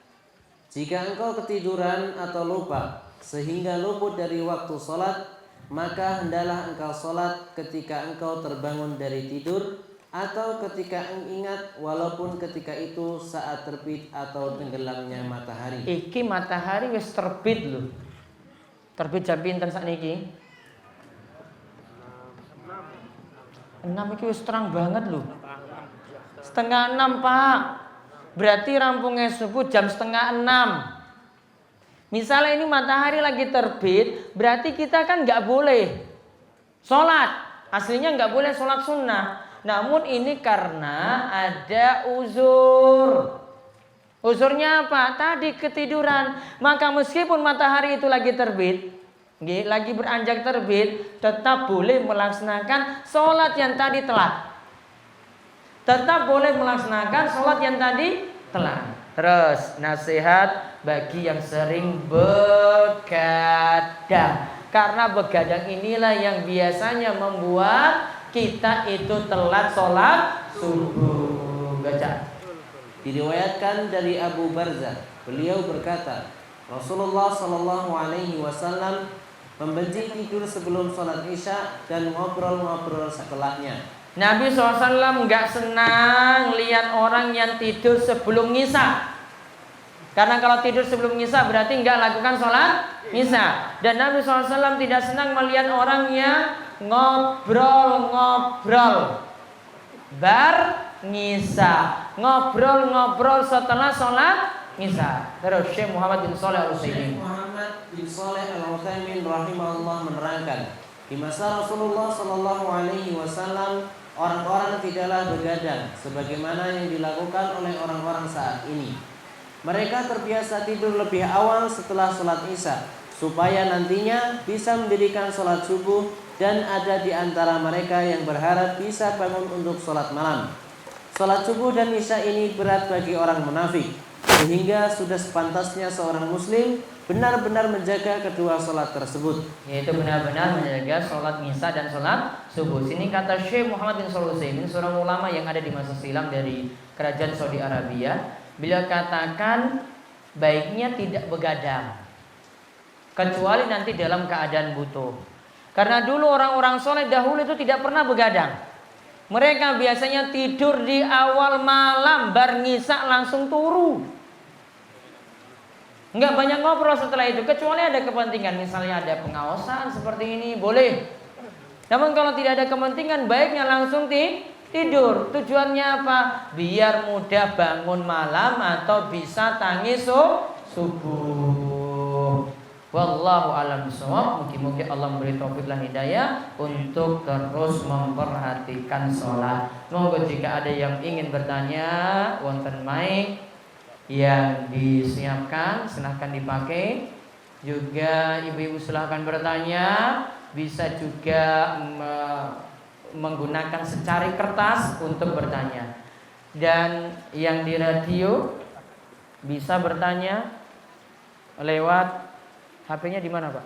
jika engkau ketiduran atau lupa sehingga luput dari waktu sholat, maka hendaklah engkau sholat ketika engkau terbangun dari tidur atau ketika ingat, walaupun ketika itu saat terbit atau tenggelamnya matahari. Iki matahari wis terbit lho. Terbit jam pinten sakniki? 6 iki wis terang banget lho. 5:30, Pak. Berarti rampungnya subuh jam 5:30. Misalnya ini matahari lagi terbit, berarti kita kan nggak boleh sholat. Aslinya nggak boleh sholat sunnah. Namun ini karena ada uzur. Uzurnya apa? Tadi ketiduran. Maka meskipun matahari itu lagi terbit, lagi beranjak terbit, tetap boleh melaksanakan sholat yang tadi telat. Tetap boleh melaksanakan sholat yang tadi telat. Terus nasihat bagi yang sering begadang. Karena begadang inilah yang biasanya membuat kita itu telat sholat subuh. Baca. Diriwayatkan dari Abu Barzah, beliau berkata, Rasulullah Shallallahu Alaihi Wasallam membenci tidur sebelum sholat isya dan ngobrol-ngobrol setelahnya. Nabi SAW nggak senang lihat orang yang tidur sebelum isya. Karena kalau tidur sebelum isya berarti nggak lakukan sholat isya. Dan Nabi SAW tidak senang melihat orang yang ngobrol-ngobrol ngisa, ngobrol-ngobrol setelah sholat isya. Terus Syekh Muhammad bin Shalih Al-Utsaimin rahimahullah menerangkan, di masa Rasulullah Shallallahu Alaihi Wasallam orang-orang tidaklah begadang sebagaimana yang dilakukan oleh orang-orang saat ini. Mereka terbiasa tidur lebih awal setelah sholat isya supaya nantinya bisa mendirikan sholat subuh, dan ada di antara mereka yang berharap bisa bangun untuk sholat malam. Sholat subuh dan isya ini berat bagi orang munafik. sehingga sudah sepantasnya seorang muslim benar-benar menjaga kedua sholat tersebut, yaitu benar-benar menjaga sholat isya dan sholat subuh. Sini kata Syekh Muhammad bin Shalih Al-Utsaimin, seorang ulama yang ada di masa silam dari kerajaan Saudi Arabia. Beliau katakan baiknya tidak begadang kecuali nanti dalam keadaan butuh. Karena dulu orang-orang soleh dahulu itu tidak pernah begadang. Mereka biasanya tidur di awal malam, bar ngisa langsung turu. Enggak banyak ngobrol setelah itu, kecuali ada kepentingan, misalnya ada pengawasan seperti ini, boleh. Namun kalau tidak ada kepentingan, baiknya langsung tidur. Tujuannya apa? Biar mudah bangun malam atau bisa tangis subuh. Wallahu a'lam bishawab. Mungkin Allah memberi taufik dan hidayah untuk terus memperhatikan sholat. Monggo jika ada yang ingin bertanya, wonten mic yang disiapkan, silahkan dipakai. Juga ibu-ibu silahkan bertanya. Bisa juga menggunakan secari kertas untuk bertanya. Dan yang di radio bisa bertanya lewat HP-nya di mana, Pak?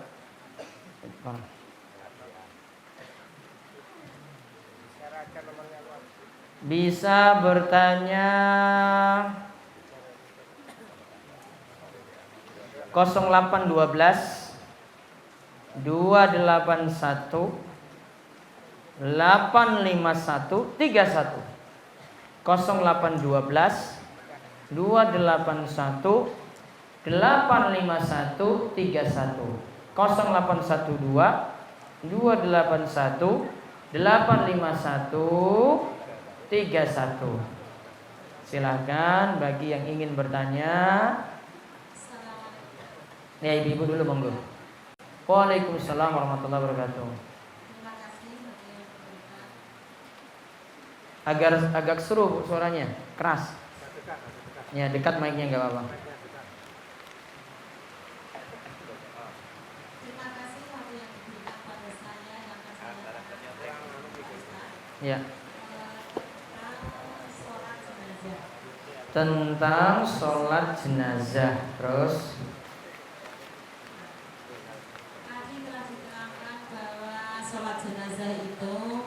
Bisa bertanya 0812 281 851 31 0812 281 851 31 0812 281 851 31. Silahkan bagi yang ingin bertanya. Ya, ibu-ibu dulu monggo. Waalaikumsalam warahmatullahi wabarakatuh. Agak seru suaranya, keras. Ya, dekat mic-nya enggak apa-apa. Ya. Tentang sholat jenazah. Terus tadi telah diterangkan bahwa sholat jenazah itu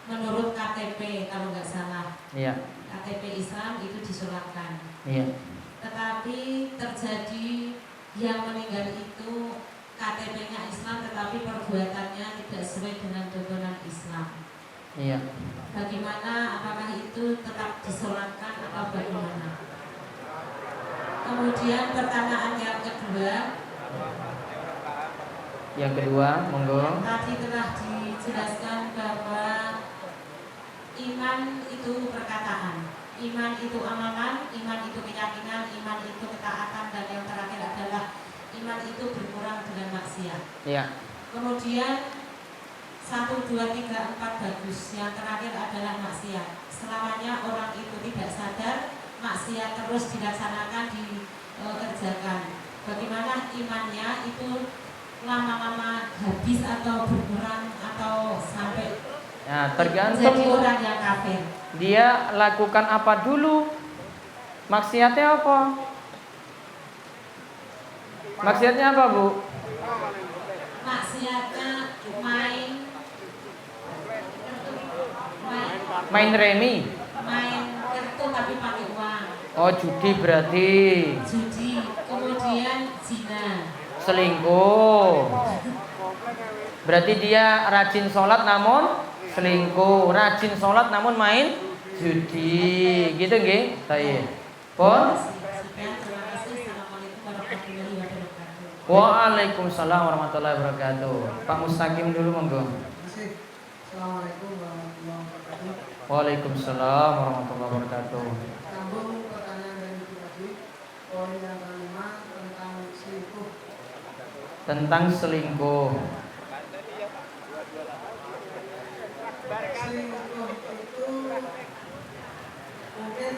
menurut KTP kalau nggak salah. Iya. KTP Islam itu disolatkan. Iya. Tetapi terjadi yang meninggal itu KTP-nya Islam tetapi perbuatannya tidak sesuai dengan tuntunan Islam. Iya. Bagaimana, apakah itu tetap disolatkan atau bagaimana? Kemudian pertanyaan yang kedua. Yang kedua, monggo. Tadi telah dijelaskan bahwa iman itu perkataan, iman itu amalan, iman itu keyakinan, iman itu ketaatan, dan yang terakhir adalah iman itu berkurang dengan maksiat. Iya. Kemudian 1, 2, 3, 4 bagus. Yang terakhir adalah maksiat. Selamanya orang itu tidak sadar, maksiat terus dilaksanakan, dikerjakan. Bagaimana imannya itu lama-lama habis atau berkurang atau sampai tergantung jadi orang yang kafir. Dia lakukan apa dulu? Maksiatnya apa? Maksiatnya apa, Bu? Maksiatnya main remi. Main kartu tapi pakai uang. Oh, judi berarti. Judi, kemudian zina. Selingkuh. Berarti dia rajin sholat namun selingkuh, rajin sholat namun main judi, gitu nggih? Baik. Pun. Waalaikumsalam warahmatullahi wabarakatuh. Pak Mustaqim dulu monggo. Assalamualaikum warahmatullahi wabarakatuh. Waalaikumsalam warahmatullahi wabarakatuh. Sambung pertanyaan dari itu tadi, poin yang kelima tentang selingkuh. Tentang selingkuh. Selingkuh itu mungkin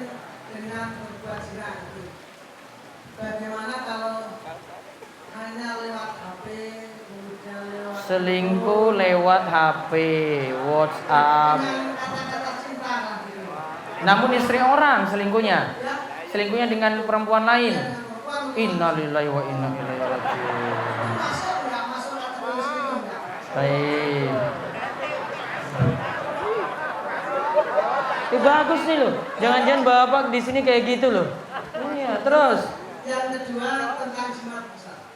dengan berbuat zina itu. Bagaimana kalau hanya lewat HP, kemudian lewat Selingkuh lewat HP, WhatsApp. dengan kata-kata cinta lah gitu. Namun istri orang selingkuhnya. Ya, selingkuhnya dengan perempuan lain. Dengan perempuan. Innalillahi wa inna ilaihi raji'un. Masuk nggak masuk kategori selingkuh nggak? Baik. Bagus nih loh. Jangan-jangan Bapak di sini kayak gitu loh. Iya, terus. Yang kedua tentang jimat pusaka.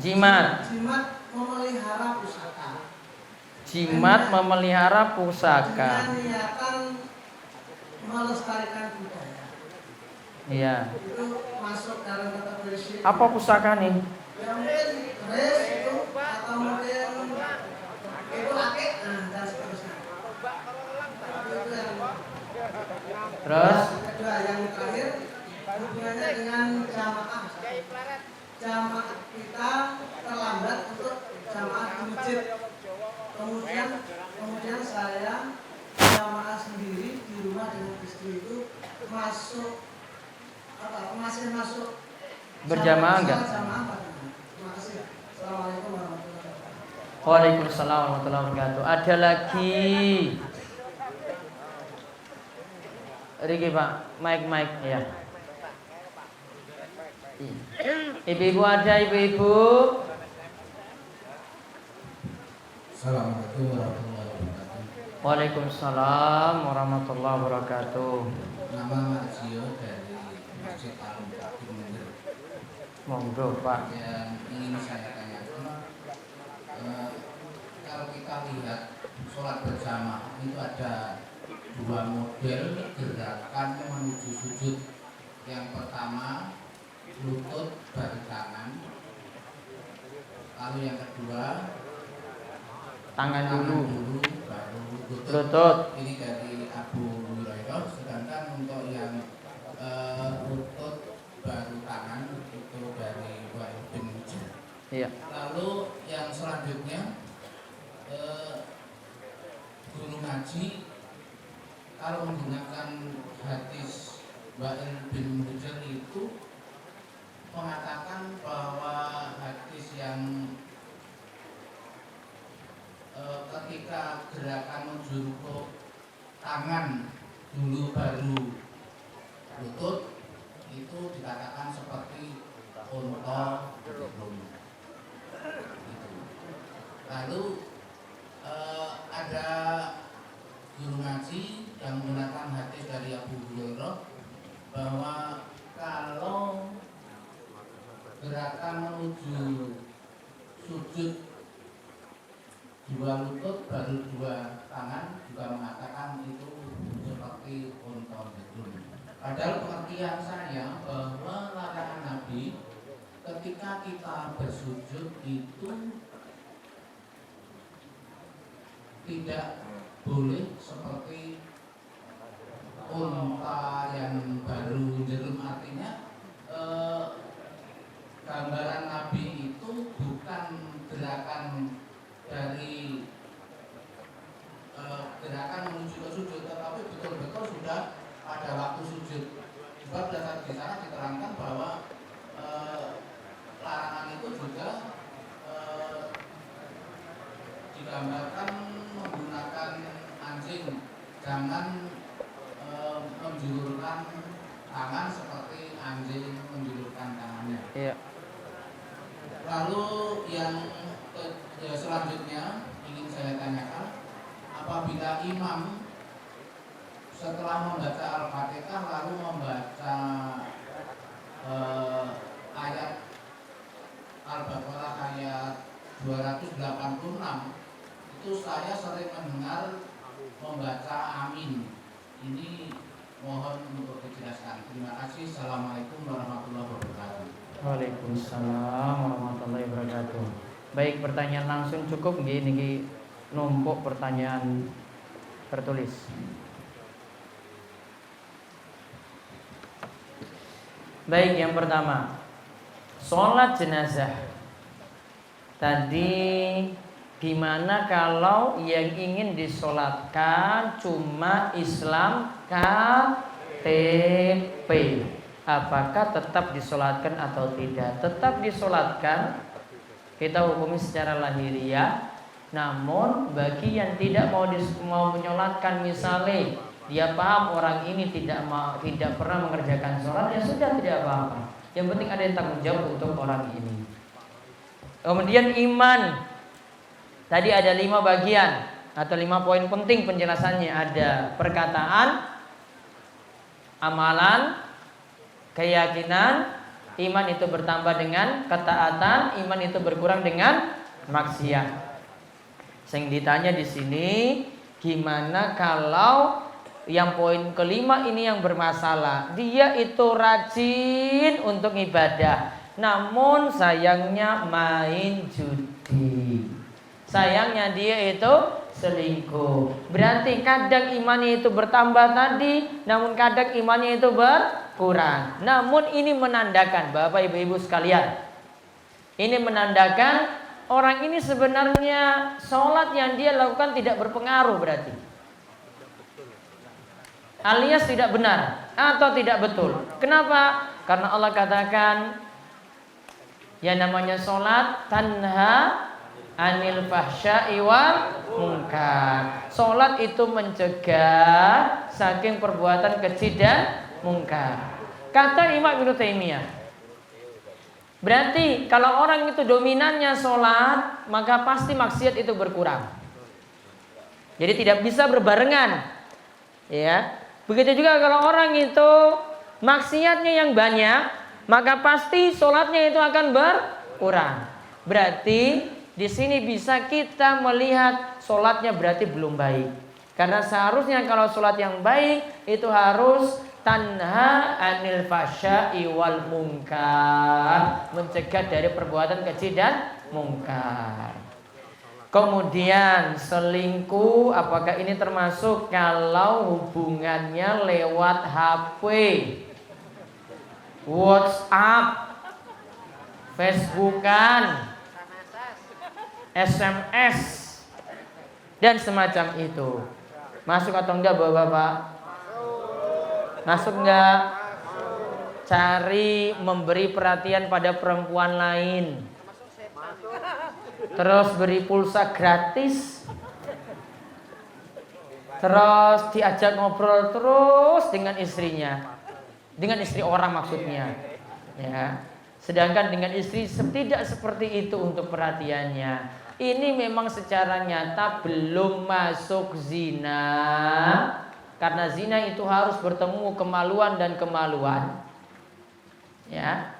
Jimat. Jimat memelihara pusaka. Jimat memelihara pusaka. Dengan niatan melestarikan budaya. Iya. Itu masuk dalam kategori syirik. Apa pusaka nih? Ya mungkin keris itu atau mungkin itu akik, nah dan seterusnya. Itu yang Terus kedua, yang terakhir hubungannya dengan jamaah. Jamaah kita terlambat untuk jamaah di masjid. Kemudian saya jamaah sendiri di rumah dengan istri itu masuk masih masuk berjamaah enggak? Jamaah bagaimana? Terima kasih. Assalamualaikum warahmatullahi wabarakatuh. Waalaikumsalam warahmatullahi wabarakatuh. Ada lagi. Riki Pak, mic ya. Ibu-ibu ada, ibu-ibu. Assalamualaikum warahmatullahi wabarakatuh. Waalaikumsalam warahmatullahi wabarakatuh. Nama Marjio dari Masjid Al-Muqaddim Munir. Monggo Pak. Yang ingin saya tanyakan, kalau kita lihat sholat berjamaah itu ada dua model gerakan menuju sujud. Yang pertama lutut baru tangan, lalu yang kedua Tangan dulu baru lutut. Ini dari Abu Hurairah. Sedangkan untuk yang lutut baru tangan itu dari Wa'il bin Hujr. Iya. Lalu yang selanjutnya guru ngaji kalau menggunakan hadis Wa'il bin Hujr itu mengatakan bahwa hadis yang ketika gerakan menjuluk tangan dulu baru lutut itu dikatakan seperti unta belum. Lalu ada guru ngaji yang menggunakan hadis dari Abu Hurairah bahwa kalau gerakan menuju sujud dua lutut baru dua tangan juga mengatakan itu seperti unta bedul. Padahal pengertian saya bahwa larangan Nabi ketika kita bersujud itu tidak boleh seperti unta yang baru jerum. Artinya gambaran Nabi itu bukan gerakan dari gerakan menuju ke sujud, tetapi betul-betul sudah pada waktu sujud. Sebab di sana diterangkan bahwa larangan itu juga digambarkan menggunakan anjing, jangan menjulurkan tangan seperti anjing menjulurkan tangannya. Iya. Lalu yang selanjutnya ingin saya tanyakan, apabila imam setelah membaca Al-Fatihah lalu membaca ayat Al-Baqarah ayat 286, itu saya sering mendengar membaca amin. Ini mohon untuk dijelaskan. Terima kasih. Assalamualaikum warahmatullahi wabarakatuh. Waalaikumsalam warahmatullahi wabarakatuh. Baik, pertanyaan langsung cukup nggih niki numpuk pertanyaan tertulis. Baik, yang pertama, sholat jenazah. Tadi gimana kalau yang ingin disolatkan cuma Islam KTP? Apakah tetap disolatkan atau tidak? Tetap disolatkan. Kita hukumi secara lahiriah. Namun bagi yang tidak mau menyolatkan, misalnya dia paham orang ini tidak pernah mengerjakan sholat, ya sudah, tidak apa-apa. Yang penting ada yang tanggung jawab untuk orang ini. Kemudian iman, tadi ada 5 bagian atau 5 poin penting penjelasannya. Ada perkataan, amalan, keyakinan. Iman itu bertambah dengan ketaatan, iman itu berkurang dengan maksiat. Yang ditanya di sini, gimana kalau yang poin kelima ini yang bermasalah? Dia itu rajin untuk ibadah, namun sayangnya main judi. Sayangnya dia itu selingkuh. Berarti kadang imannya itu bertambah tadi, namun kadang imannya itu berkurang. Namun ini menandakan, Bapak Ibu sekalian, ini menandakan orang ini sebenarnya sholat yang dia lakukan tidak berpengaruh berarti, alias tidak benar atau tidak betul. Kenapa? Karena Allah katakan yang namanya sholat tanha anil fahsya'i wal munkar. Sholat itu mencegah saking perbuatan keji dan munkar. Kata Imam Ibnu Taimiyah, berarti kalau orang itu dominannya sholat, maka pasti maksiat itu berkurang. Jadi tidak bisa berbarengan, ya. Begitu juga kalau orang itu maksiatnya yang banyak, maka pasti sholatnya itu akan berkurang. Berarti di sini bisa kita melihat sholatnya berarti belum baik. Karena seharusnya kalau sholat yang baik itu harus tanha anil fahsya'i wal munkar, mencegah dari perbuatan keji dan munkar. Kemudian selingkuh, apakah ini termasuk kalau hubungannya lewat HP, WhatsApp, Facebookan, SMS dan semacam itu? Masuk atau enggak Bapak-bapak? Masuk enggak? Cari memberi perhatian pada perempuan lain, terus beri pulsa gratis, terus diajak ngobrol terus dengan istrinya, dengan istri orang maksudnya, ya. Sedangkan dengan istri tidak seperti itu untuk perhatiannya. Ini memang secara nyata belum masuk zina, karena zina itu harus bertemu kemaluan dan kemaluan, ya.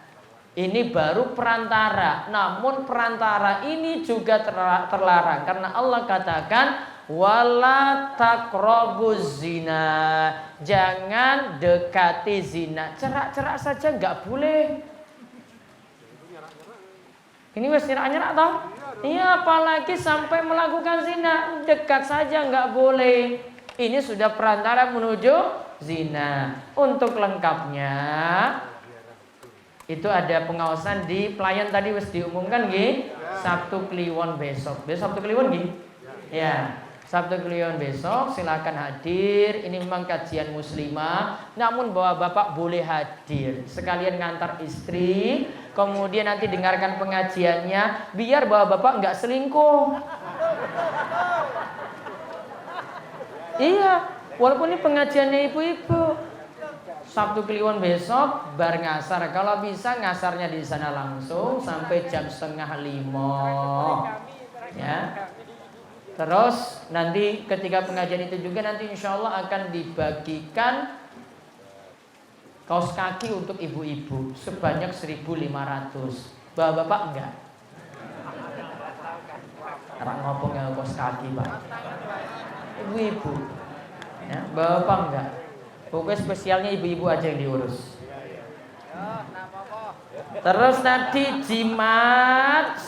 Ini baru perantara. Namun perantara ini juga terlarang, karena Allah katakan wala taqrabuz zina, jangan dekati zina. Cerak-cerak saja nggak boleh. Ini wes nyerak-nyerak toh? Iya, apalagi sampai melakukan zina, dekat saja nggak boleh. Ini sudah perantara menuju zina. Untuk lengkapnya itu ada pengawasan di pelayan tadi wes diumumkan nggih. Sabtu Kliwon besok. Besok Sabtu Kliwon nggih? Ya. Sabtu Kliwon besok silakan hadir. Ini memang kajian muslimah, namun bapak boleh hadir sekalian ngantar istri, kemudian nanti dengarkan pengajiannya, biar bapak nggak selingkuh. Iya, walaupun ini pengajiannya ibu-ibu. Sabtu Kliwon besok bar ngasar, kalau bisa ngasarnya di sana langsung sampai jam 4:30, ya. Terus nanti ketika pengajian itu juga nanti insya Allah akan dibagikan kaos kaki untuk ibu-ibu sebanyak 1.500. Bapak-bapak enggak? Orang ngopong yang kaos kaki Pak. Ibu-ibu, ya, bapak enggak. Pokoknya spesialnya ibu-ibu aja yang diurus. Terus tadi jimat,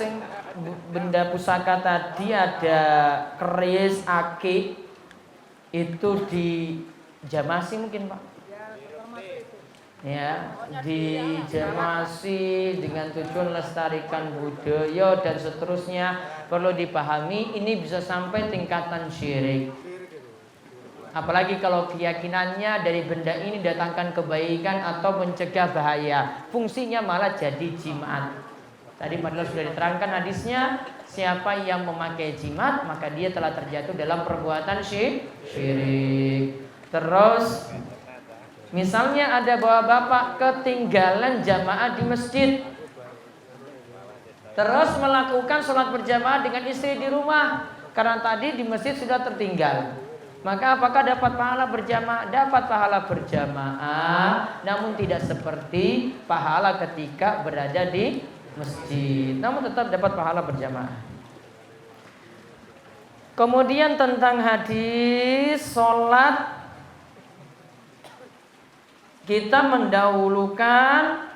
benda pusaka tadi ada keris, akik, itu di Jamasi mungkin Pak, ya, di Jamasi dengan tujuan lestarikan budaya dan seterusnya. Perlu dipahami ini bisa sampai tingkatan syirik. Apalagi kalau keyakinannya dari benda ini datangkan kebaikan atau mencegah bahaya, fungsinya malah jadi jimat. Tadi padahal sudah diterangkan hadisnya, siapa yang memakai jimat maka dia telah terjatuh dalam perbuatan syirik. Terus misalnya ada bapak ketinggalan jamaah di masjid, terus melakukan sholat berjamaah dengan istri di rumah karena tadi di masjid sudah tertinggal, maka apakah dapat pahala berjamaah? Dapat pahala berjamaah, namun tidak seperti pahala ketika berada di masjid, namun tetap dapat pahala berjamaah. Kemudian tentang hadis sholat, kita mendahulukan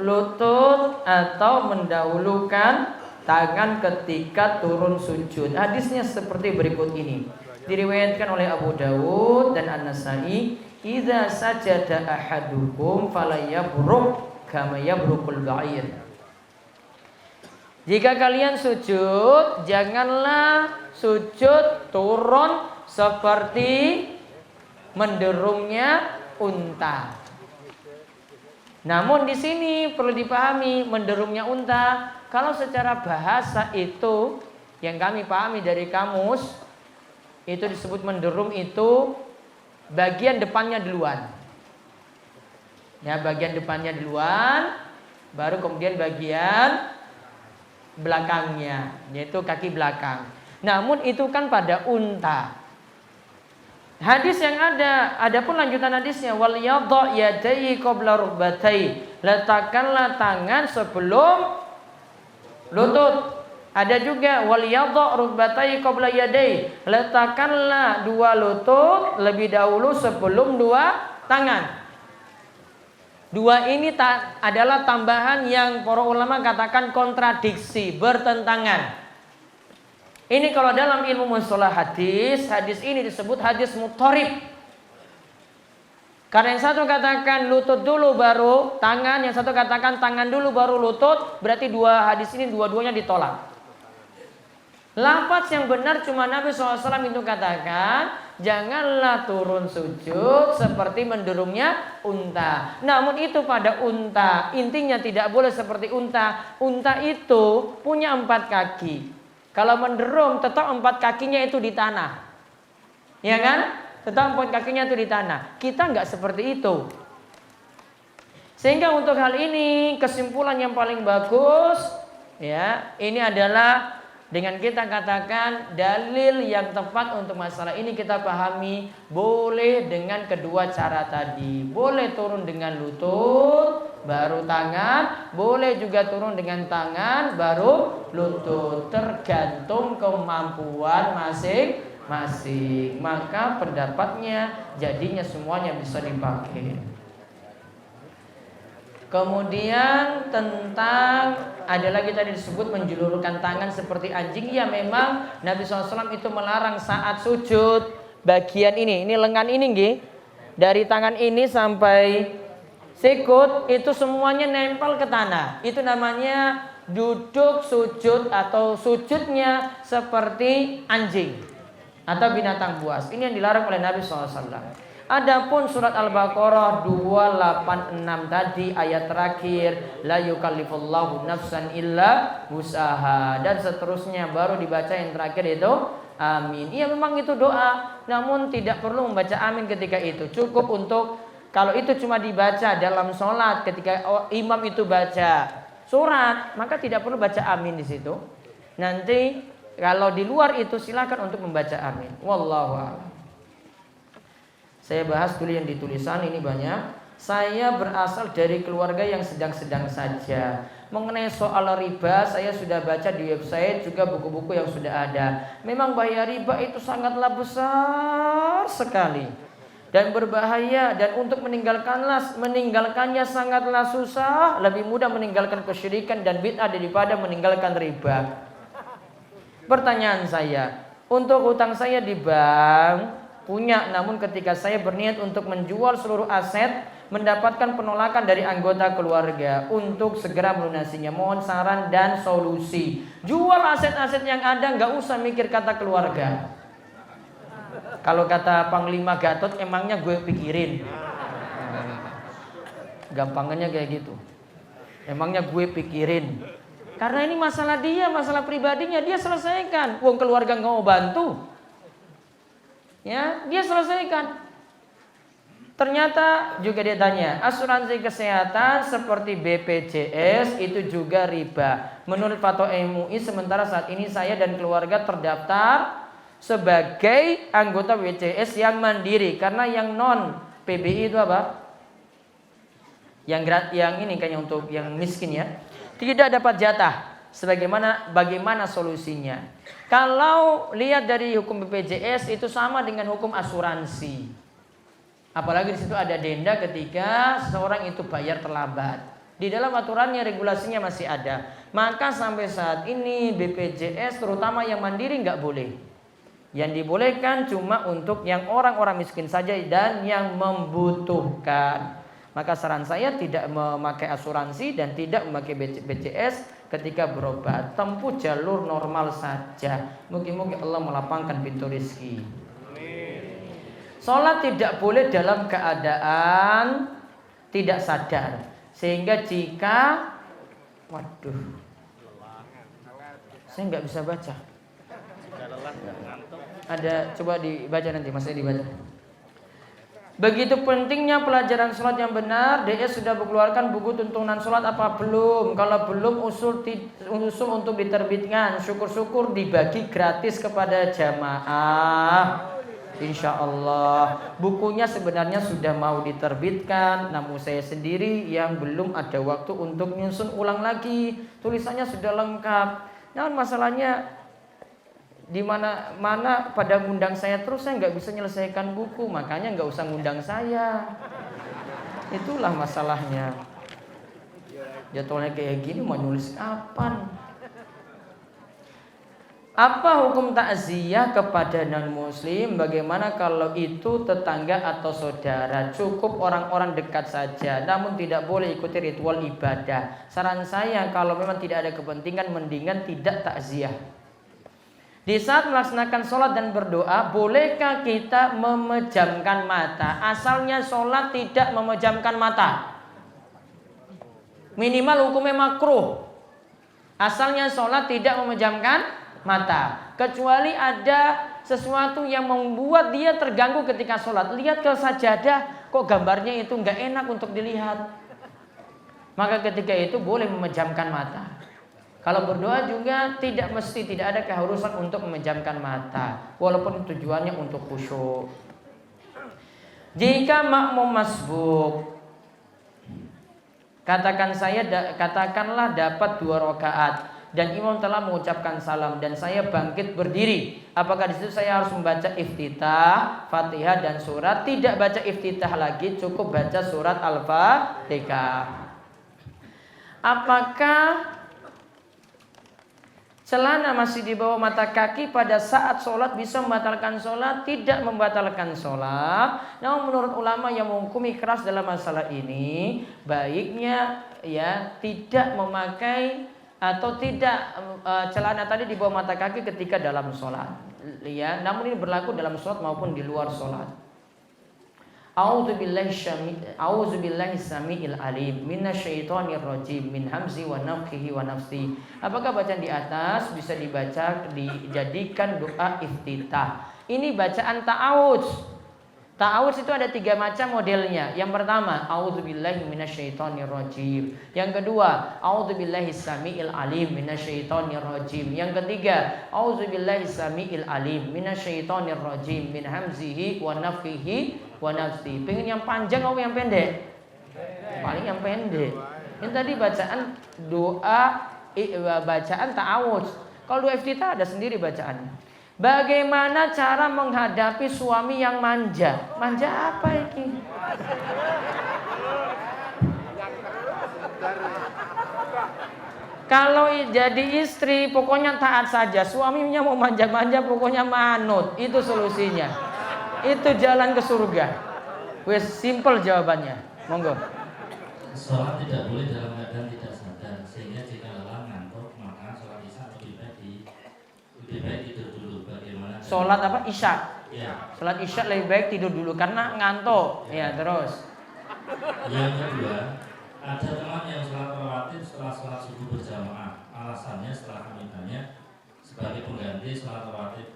lutut atau mendahulukan tangan ketika turun sujud. Hadisnya seperti berikut ini. Diriwayatkan oleh Abu Dawud dan An-Nasa'i, "Idza sajada ahadukum falayabruk kama yabrukul ba'ir." Jika kalian sujud, janganlah sujud turun seperti menderungnya unta. Namun di sini perlu dipahami menderungnya unta. Kalau secara bahasa itu yang kami pahami dari kamus, itu disebut menderung itu bagian depannya duluan. Ya, bagian depannya duluan, baru kemudian bagian belakangnya, yaitu kaki belakang. Namun itu kan pada unta. Hadis yang adapun lanjutan hadisnya, wal yadha yadayhi qabla rukbatai, letakkanlah tangan sebelum lutut. Ada juga wal yadha rukbatai qabla yadayhi, letakkanlah dua lutut lebih dahulu sebelum dua tangan. Dua ini adalah tambahan yang para ulama katakan kontradiksi, bertentangan. Ini kalau dalam ilmu mustalah hadis ini disebut hadis mutharib. Karena yang satu katakan lutut dulu baru tangan, yang satu katakan tangan dulu baru lutut, berarti dua hadis ini dua-duanya ditolak. Lafaz yang benar cuma Nabi SAW itu katakan, janganlah turun sujud seperti menderungnya unta. Namun itu pada unta, intinya tidak boleh seperti unta. Unta itu punya 4 kaki. Kalau menderung tetap 4 kakinya itu di tanah, ya kan? Tetap 4 kakinya itu di tanah. Kita nggak seperti itu. Sehingga untuk hal ini kesimpulan yang paling bagus, ya, ini adalah dengan kita katakan dalil yang tepat untuk masalah ini kita pahami boleh dengan kedua cara tadi. Boleh turun dengan lutut baru tangan, boleh juga turun dengan tangan baru lutut, tergantung kemampuan masing-masing. Maka pendapatnya jadinya semuanya bisa dipakai. Kemudian tentang ada lagi tadi disebut menjulurkan tangan seperti anjing. Ya memang Nabi SAW itu melarang saat sujud bagian ini lengan ini nggih, dari tangan ini sampai sikut itu semuanya nempel ke tanah. Itu namanya duduk sujud atau sujudnya seperti anjing atau binatang buas. Ini yang dilarang oleh Nabi SAW. Adapun surat Al-Baqarah 286 tadi ayat terakhir, la yukallifullahu nafsan illa wus'aha, dan seterusnya baru dibaca yang terakhir itu amin. Iya memang itu doa, namun tidak perlu membaca amin ketika itu. Cukup untuk kalau itu cuma dibaca dalam sholat ketika imam itu baca surat, maka tidak perlu baca amin di situ. Nanti kalau di luar itu silakan untuk membaca amin. Wallahu a'lam. Saya bahas dulu yang ditulisan ini banyak. Saya berasal dari keluarga yang sedang-sedang saja. Mengenai soal riba saya sudah baca di website juga buku-buku yang sudah ada. Memang bahaya riba itu sangatlah besar sekali dan berbahaya, dan untuk meninggalkannya sangatlah susah. Lebih mudah meninggalkan kesyirikan dan bid'ah daripada meninggalkan riba. Pertanyaan saya, untuk hutang saya di bank punya, namun ketika saya berniat untuk menjual seluruh aset mendapatkan penolakan dari anggota keluarga untuk segera melunasinya. Mohon saran dan solusi. Jual aset-aset yang ada, nggak usah mikir kata keluarga. Kalau kata Panglima Gatot, emangnya gue pikirin. Gampangannya kayak gitu. Emangnya gue pikirin. Karena ini masalah dia, masalah pribadinya, dia selesaikan. Wong keluarga nggak mau bantu, ya dia selesaikan. Ternyata juga dia tanya, asuransi kesehatan seperti BPJS itu juga riba. Menurut fatwa MUI, sementara saat ini saya dan keluarga terdaftar sebagai anggota BPJS yang mandiri. Karena yang non PBI itu apa? Yang ini kayaknya untuk yang miskin ya, tidak dapat jatah. Bagaimana solusinya? Kalau lihat dari hukum BPJS itu sama dengan hukum asuransi. Apalagi di situ ada denda ketika seseorang itu bayar terlambat. Di dalam aturannya, regulasinya masih ada. Maka sampai saat ini BPJS terutama yang mandiri nggak boleh. Yang dibolehkan cuma untuk yang orang-orang miskin saja dan yang membutuhkan. Maka saran saya tidak memakai asuransi dan tidak memakai BPJS ketika berobat. Tempuh jalur normal saja. Mungkin Allah melapangkan pintu rezeki. Sholat tidak boleh dalam keadaan tidak sadar. Sehingga jika saya nggak bisa baca. Ada, coba dibaca nanti, masih dibaca. Begitu pentingnya pelajaran sholat yang benar. DS sudah mengeluarkan buku tuntunan sholat apa belum? Kalau belum, usul untuk diterbitkan. Syukur-syukur dibagi gratis kepada jamaah. Insya Allah. Bukunya sebenarnya sudah mau diterbitkan, namun saya sendiri yang belum ada waktu untuk nyusun ulang lagi. Tulisannya sudah lengkap. Namun masalahnya di mana pada ngundang saya terus, saya nggak bisa menyelesaikan buku, makanya nggak usah ngundang saya. Itulah masalahnya. Jadwalnya kayak gini, mau nulis kapan? Apa hukum takziah kepada non-muslim? Bagaimana kalau itu tetangga atau saudara? Cukup orang-orang dekat saja, namun tidak boleh ikuti ritual ibadah. Saran saya, kalau memang tidak ada kepentingan, mendingan tidak takziah. Di saat melaksanakan sholat dan berdoa, bolehkah kita memejamkan mata? Asalnya sholat tidak memejamkan mata. Minimal hukumnya makruh. Asalnya sholat tidak memejamkan mata, kecuali ada sesuatu yang membuat dia terganggu ketika sholat. Lihat ke sajadah, kok gambarnya itu nggak enak untuk dilihat. Maka ketika itu boleh memejamkan mata. Kalau berdoa juga tidak ada keharusan untuk memejamkan mata, walaupun tujuannya untuk khusyuk. Jika makmum masbuk, katakanlah dapat 2 rakaat. Dan imam telah mengucapkan salam dan saya bangkit berdiri. Apakah di situ saya harus membaca iftitah, Fatihah dan surat? Tidak baca iftitah lagi, cukup baca surat Al-Fatihah. Apakah celana masih di bawah mata kaki pada saat sholat bisa membatalkan sholat? Tidak membatalkan sholat. Namun menurut ulama yang menghukumi keras dalam masalah ini, baiknya ya tidak memakai atau tidak celana tadi di bawah mata kaki ketika dalam sholat. Ya, namun ini berlaku dalam sholat maupun di luar sholat. A'udzubillahi samiil alim minasyaitonir rajim min hamzi wa nafthihi wa nafsi. Apakah bacaan di atas bisa dijadikan doa iftitah? Ini bacaan ta'awudz. Ta'awudz itu ada 3 macam modelnya. Yang pertama, a'udzubillahi minasyaitonir rajim. Yang kedua, a'udzubillahi samiil alim minasyaitonir rajim. Yang ketiga, a'udzubillahi samiil alim minasyaitonir rajim min hamzihi wa nafthihi wa nafsi. Pengen yang panjang atau yang pendek? Paling yang pendek. Ini tadi bacaan doa, bacaan ta'awudz. Kalau doa iftitah ada sendiri bacaannya. Bagaimana cara menghadapi suami yang manja? Manja apa ini? Kalau jadi istri pokoknya taat saja. Suaminya mau manja-manja pokoknya manut. Itu solusinya. Itu jalan ke surga. Wes simple jawabannya. Monggo. Sholat tidak boleh dalam keadaan tidak sadar, sehingga jika lelah ngantuk maka sholat isya lebih baik tidur dulu. Bagaimana? Sholat apa? Isya. Ya. Sholat isya lebih baik tidur dulu karena ngantuk. Ya, terus. Yang kedua, ada teman yang sholat rawatib setelah sholat subuh berjamaah. Alasannya setelah kami tanya sebagai pengganti sholat rawatib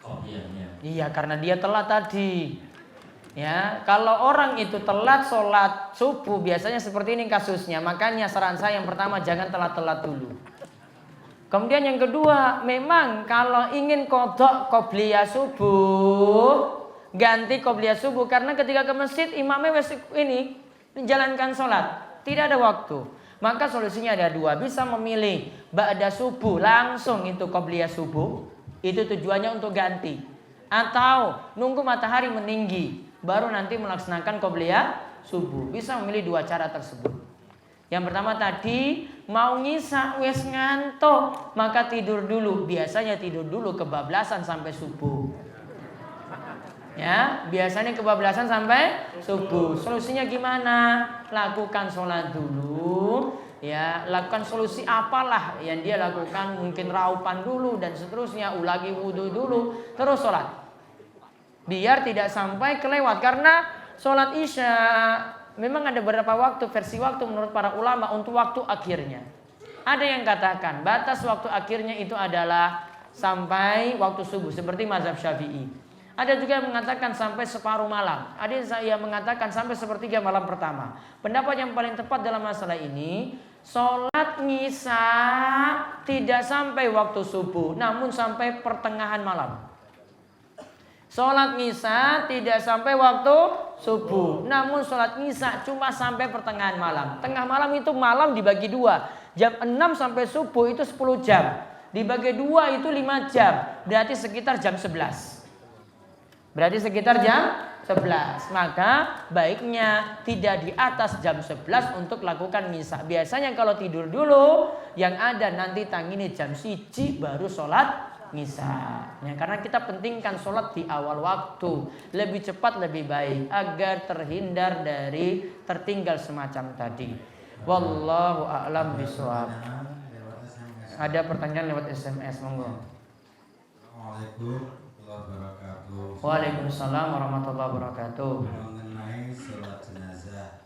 qobliyahnya. Iya, karena dia telat tadi. Ya, kalau orang itu telat sholat subuh biasanya seperti ini kasusnya. Makanya saran saya yang pertama jangan telat-telat dulu. Kemudian yang kedua, memang kalau ingin qadha qobliyah subuh, ganti qobliyah subuh karena ketika ke masjid imamnya ini menjalankan sholat, tidak ada waktu. Maka solusinya ada dua, bisa memilih ba'da subuh langsung itu qobliyah subuh, itu tujuannya untuk ganti. Atau nunggu matahari meninggi baru nanti melaksanakan qobliyah subuh. Bisa memilih dua cara tersebut. Yang pertama tadi mau ngisa wes ngantuk maka tidur dulu. Biasanya tidur dulu kebablasan sampai subuh. Ya, biasanya kebablasan sampai subuh. Solusinya gimana? Lakukan sholat dulu. Ya, lakukan solusi apalah yang dia lakukan, mungkin raupan dulu dan seterusnya, ulangi wudhu dulu, terus sholat. Biar tidak sampai kelewat karena sholat isya memang ada beberapa waktu, versi waktu menurut para ulama untuk waktu akhirnya. Ada yang katakan batas waktu akhirnya itu adalah sampai waktu subuh seperti mazhab Syafi'i. Ada juga yang mengatakan sampai separuh malam. Ada yang mengatakan sampai sepertiga malam pertama. Pendapat yang paling tepat dalam masalah ini, sholat ngisa tidak sampai waktu subuh, namun sampai pertengahan malam. Sholat ngisa tidak sampai waktu subuh, namun sholat ngisa cuma sampai pertengahan malam. Tengah malam itu malam dibagi dua, jam 6 sampai subuh itu 10 jam, dibagi dua itu 5 jam, berarti sekitar jam 11. Berarti sekitar jam 11. Maka baiknya tidak di atas jam 11 untuk lakukan ngisa. Biasanya kalau tidur dulu, yang ada nanti tangini jam 1 baru sholat ngisa. Ya, karena kita pentingkan sholat di awal waktu, lebih cepat lebih baik agar terhindar dari tertinggal semacam tadi. Wallahu a'lam bishawab. Ada pertanyaan lewat SMS, monggo. Assalamualaikum warahmatullahi wabarakatuh. Waalaikumsalam warahmatullahi wabarakatuh. Mengenai sholat jenazah.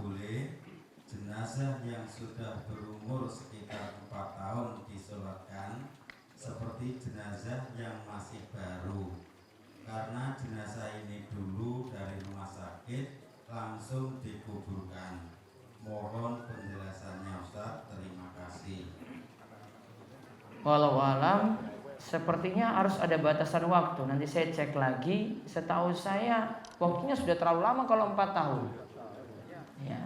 Boleh jenazah yang sudah berumur sekitar 4 tahun disolatkan seperti jenazah yang masih baru, karena jenazah ini dulu dari rumah sakit langsung dikuburkan. Mohon penjelasannya Ustaz, terima kasih. Walau alam, sepertinya harus ada batasan waktu. Nanti saya cek lagi. Setahu saya waktunya sudah terlalu lama kalau 4 tahun. Ya.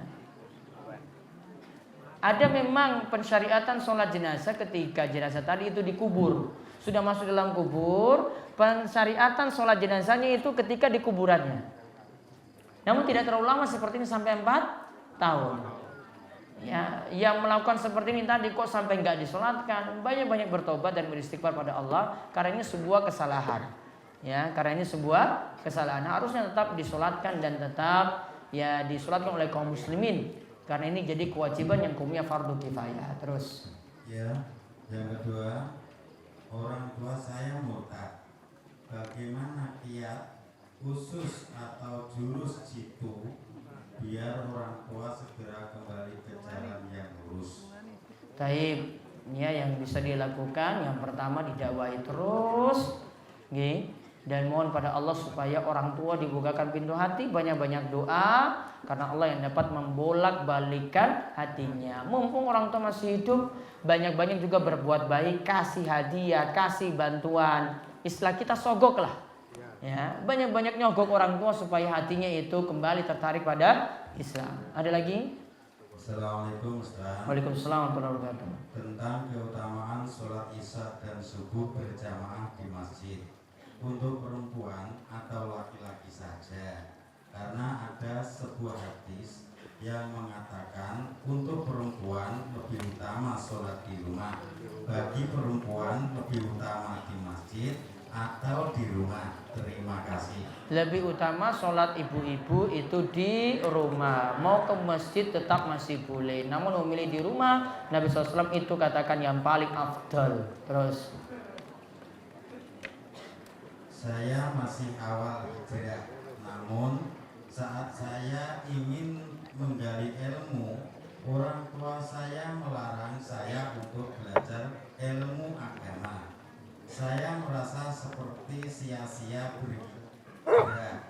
Ada memang pensyariatan sholat jenazah ketika jenazah tadi itu dikubur, sudah masuk dalam kubur. Pensyariatan sholat jenazahnya itu ketika di kuburannya. Namun tidak terlalu lama seperti ini sampai 4 tahun. Ya, yang melakukan seperti ini tadi kok sampai nggak disolatkan, banyak-banyak bertobat dan beristighfar pada Allah karena ini sebuah kesalahan. Ya, karena ini sebuah kesalahan. Harusnya tetap disolatkan dan tetap ya disolatkan oleh kaum muslimin. Karena ini jadi kewajiban yang hukumnya fardu kifayah. Terus. Ya, yang kedua, orang tua saya murtad. Bagaimana kiat khusus atau jurus jitu biar orang tua segera kembali ke jalan yang lurus? Taib, ya yang bisa dilakukan yang pertama didakwahi terus, dan mohon pada Allah supaya orang tua dibukakan pintu hati, banyak-banyak doa karena Allah yang dapat membolak-balikan hatinya. Mumpung orang tua masih hidup, banyak-banyak juga berbuat baik, kasih hadiah, kasih bantuan. Istilah kita sogok lah. Ya, banyak-banyak nyogok orang tua supaya hatinya itu kembali tertarik pada Islam. Ada lagi? Assalamualaikum Ustaz. Waalaikumsalam warahmatullahi wabarakatuh. Tentang keutamaan sholat isya dan subuh berjamaah di masjid untuk perempuan atau laki-laki saja, karena ada sebuah hadis yang mengatakan untuk perempuan lebih utama sholat di rumah, bagi perempuan lebih utama di masjid atau di rumah. Terima kasih. Lebih utama sholat ibu-ibu itu di rumah. Mau ke masjid tetap masih boleh, namun memilih di rumah Nabi SAW itu katakan yang paling afdal. Terus, saya masih awal hijrah, namun saat saya ingin menggali ilmu, orang tua saya melarang saya untuk belajar ilmu agama. Saya merasa seperti sia-sia beribadah.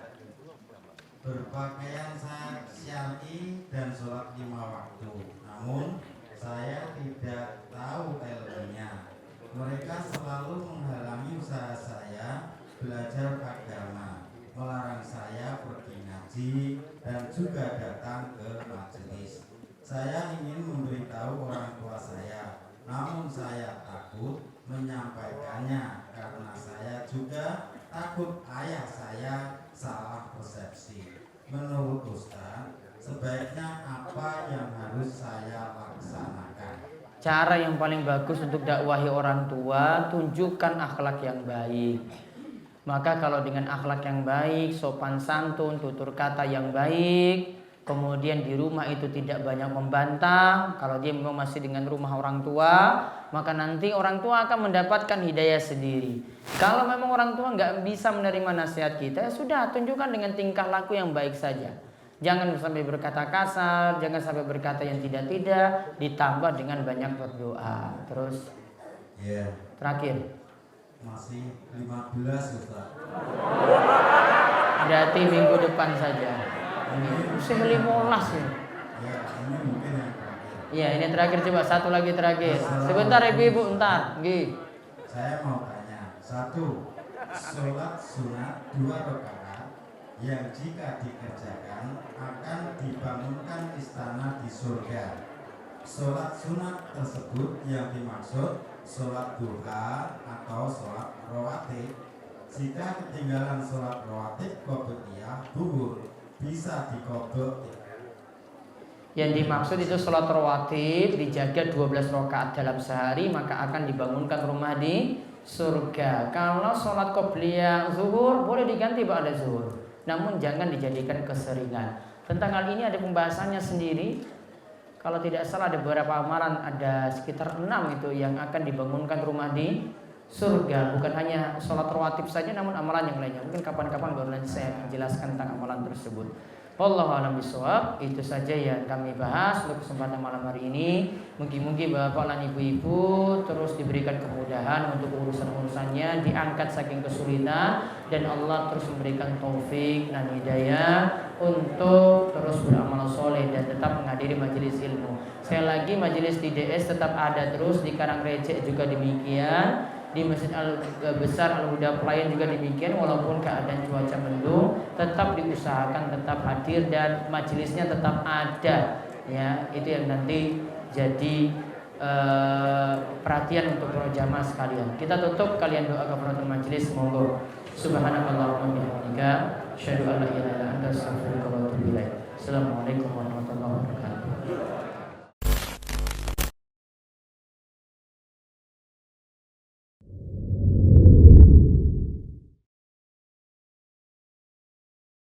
berpakaian syar'i dan sholat 5 waktu. Namun saya tidak tahu ilmunya. Mereka selalu menghalangi usaha saya belajar agama, melarang saya pergi ngaji dan juga datang ke majelis. Saya ingin memberitahu orang tua saya, namun saya takut menyampaikannya karena saya juga takut ayah saya salah persepsi. Menurut Ustaz, sebaiknya apa yang harus saya laksanakan? Cara yang paling bagus untuk dakwahi orang tua, tunjukkan akhlak yang baik. Maka kalau dengan akhlak yang baik, sopan santun, tutur kata yang baik, kemudian di rumah itu tidak banyak membantah. Kalau dia memang masih dengan rumah orang tua, maka nanti orang tua akan mendapatkan hidayah sendiri. Kalau memang orang tua nggak bisa menerima nasihat kita, ya sudah, tunjukkan dengan tingkah laku yang baik saja. Jangan sampai berkata kasar, jangan sampai berkata yang tidak-tidak, ditambah dengan banyak berdoa. Terus terakhir masih 15 Ustaz. Berarti minggu depan saja. Masih 15 ya. Ya, ini mungkin yang terakhir. Iya, ini terakhir, coba satu lagi terakhir. Sebentar ibu-ibu, entar. Nggih. Saya mau tanya, 1. Sholat sunat 2 rakaat yang jika dikerjakan akan dibangunkan istana di surga. Sholat sunat tersebut yang dimaksud sholat duha atau sholat rawatib. Jika ketinggalan sholat rawatib qobliyah zuhur, bisa diqodho. Yang dimaksud itu sholat rawatib dijaga 12 rakaat dalam sehari, maka akan dibangunkan rumah di surga. Kalau sholat qobliyah zuhur boleh diganti ba'da zuhur, namun jangan dijadikan keseringan. Tentang hal ini ada pembahasannya sendiri. Kalau tidak salah ada beberapa amalan, ada sekitar 6 itu yang akan dibangunkan rumah di surga. Bukan hanya sholat rawatib saja, namun amalan yang lainnya. Mungkin kapan-kapan baru nanti saya akan jelaskan tentang amalan tersebut. Wallahu a'lam bishawab. Itu saja yang kami bahas untuk kesempatan malam hari ini. Mungkin bapak dan ibu-ibu terus diberikan kemudahan untuk urusan-urusannya, diangkat saking kesulitan, dan Allah terus memberikan taufik dan hidayah untuk terus beramal soleh dan tetap menghadiri majelis ilmu. Sekali lagi, majelis di DS tetap ada terus, di Karangrecek juga demikian, di Masjid Besar Al-Huda Pelayan juga demikian. Walaupun keadaan cuaca mendung, tetap diusahakan tetap hadir dan majelisnya tetap ada. Ya, itu yang nanti jadi perhatian untuk para jamaah sekalian. Kita tutup, kalian doa kafaratul majelis. Monggo. Subhanakallahumma wa bihamdika, asyhadu an la ilaha illa anta, astaghfiruka wa atubu ilaik. Assalamualaikum warahmatullahi wabarakatuh.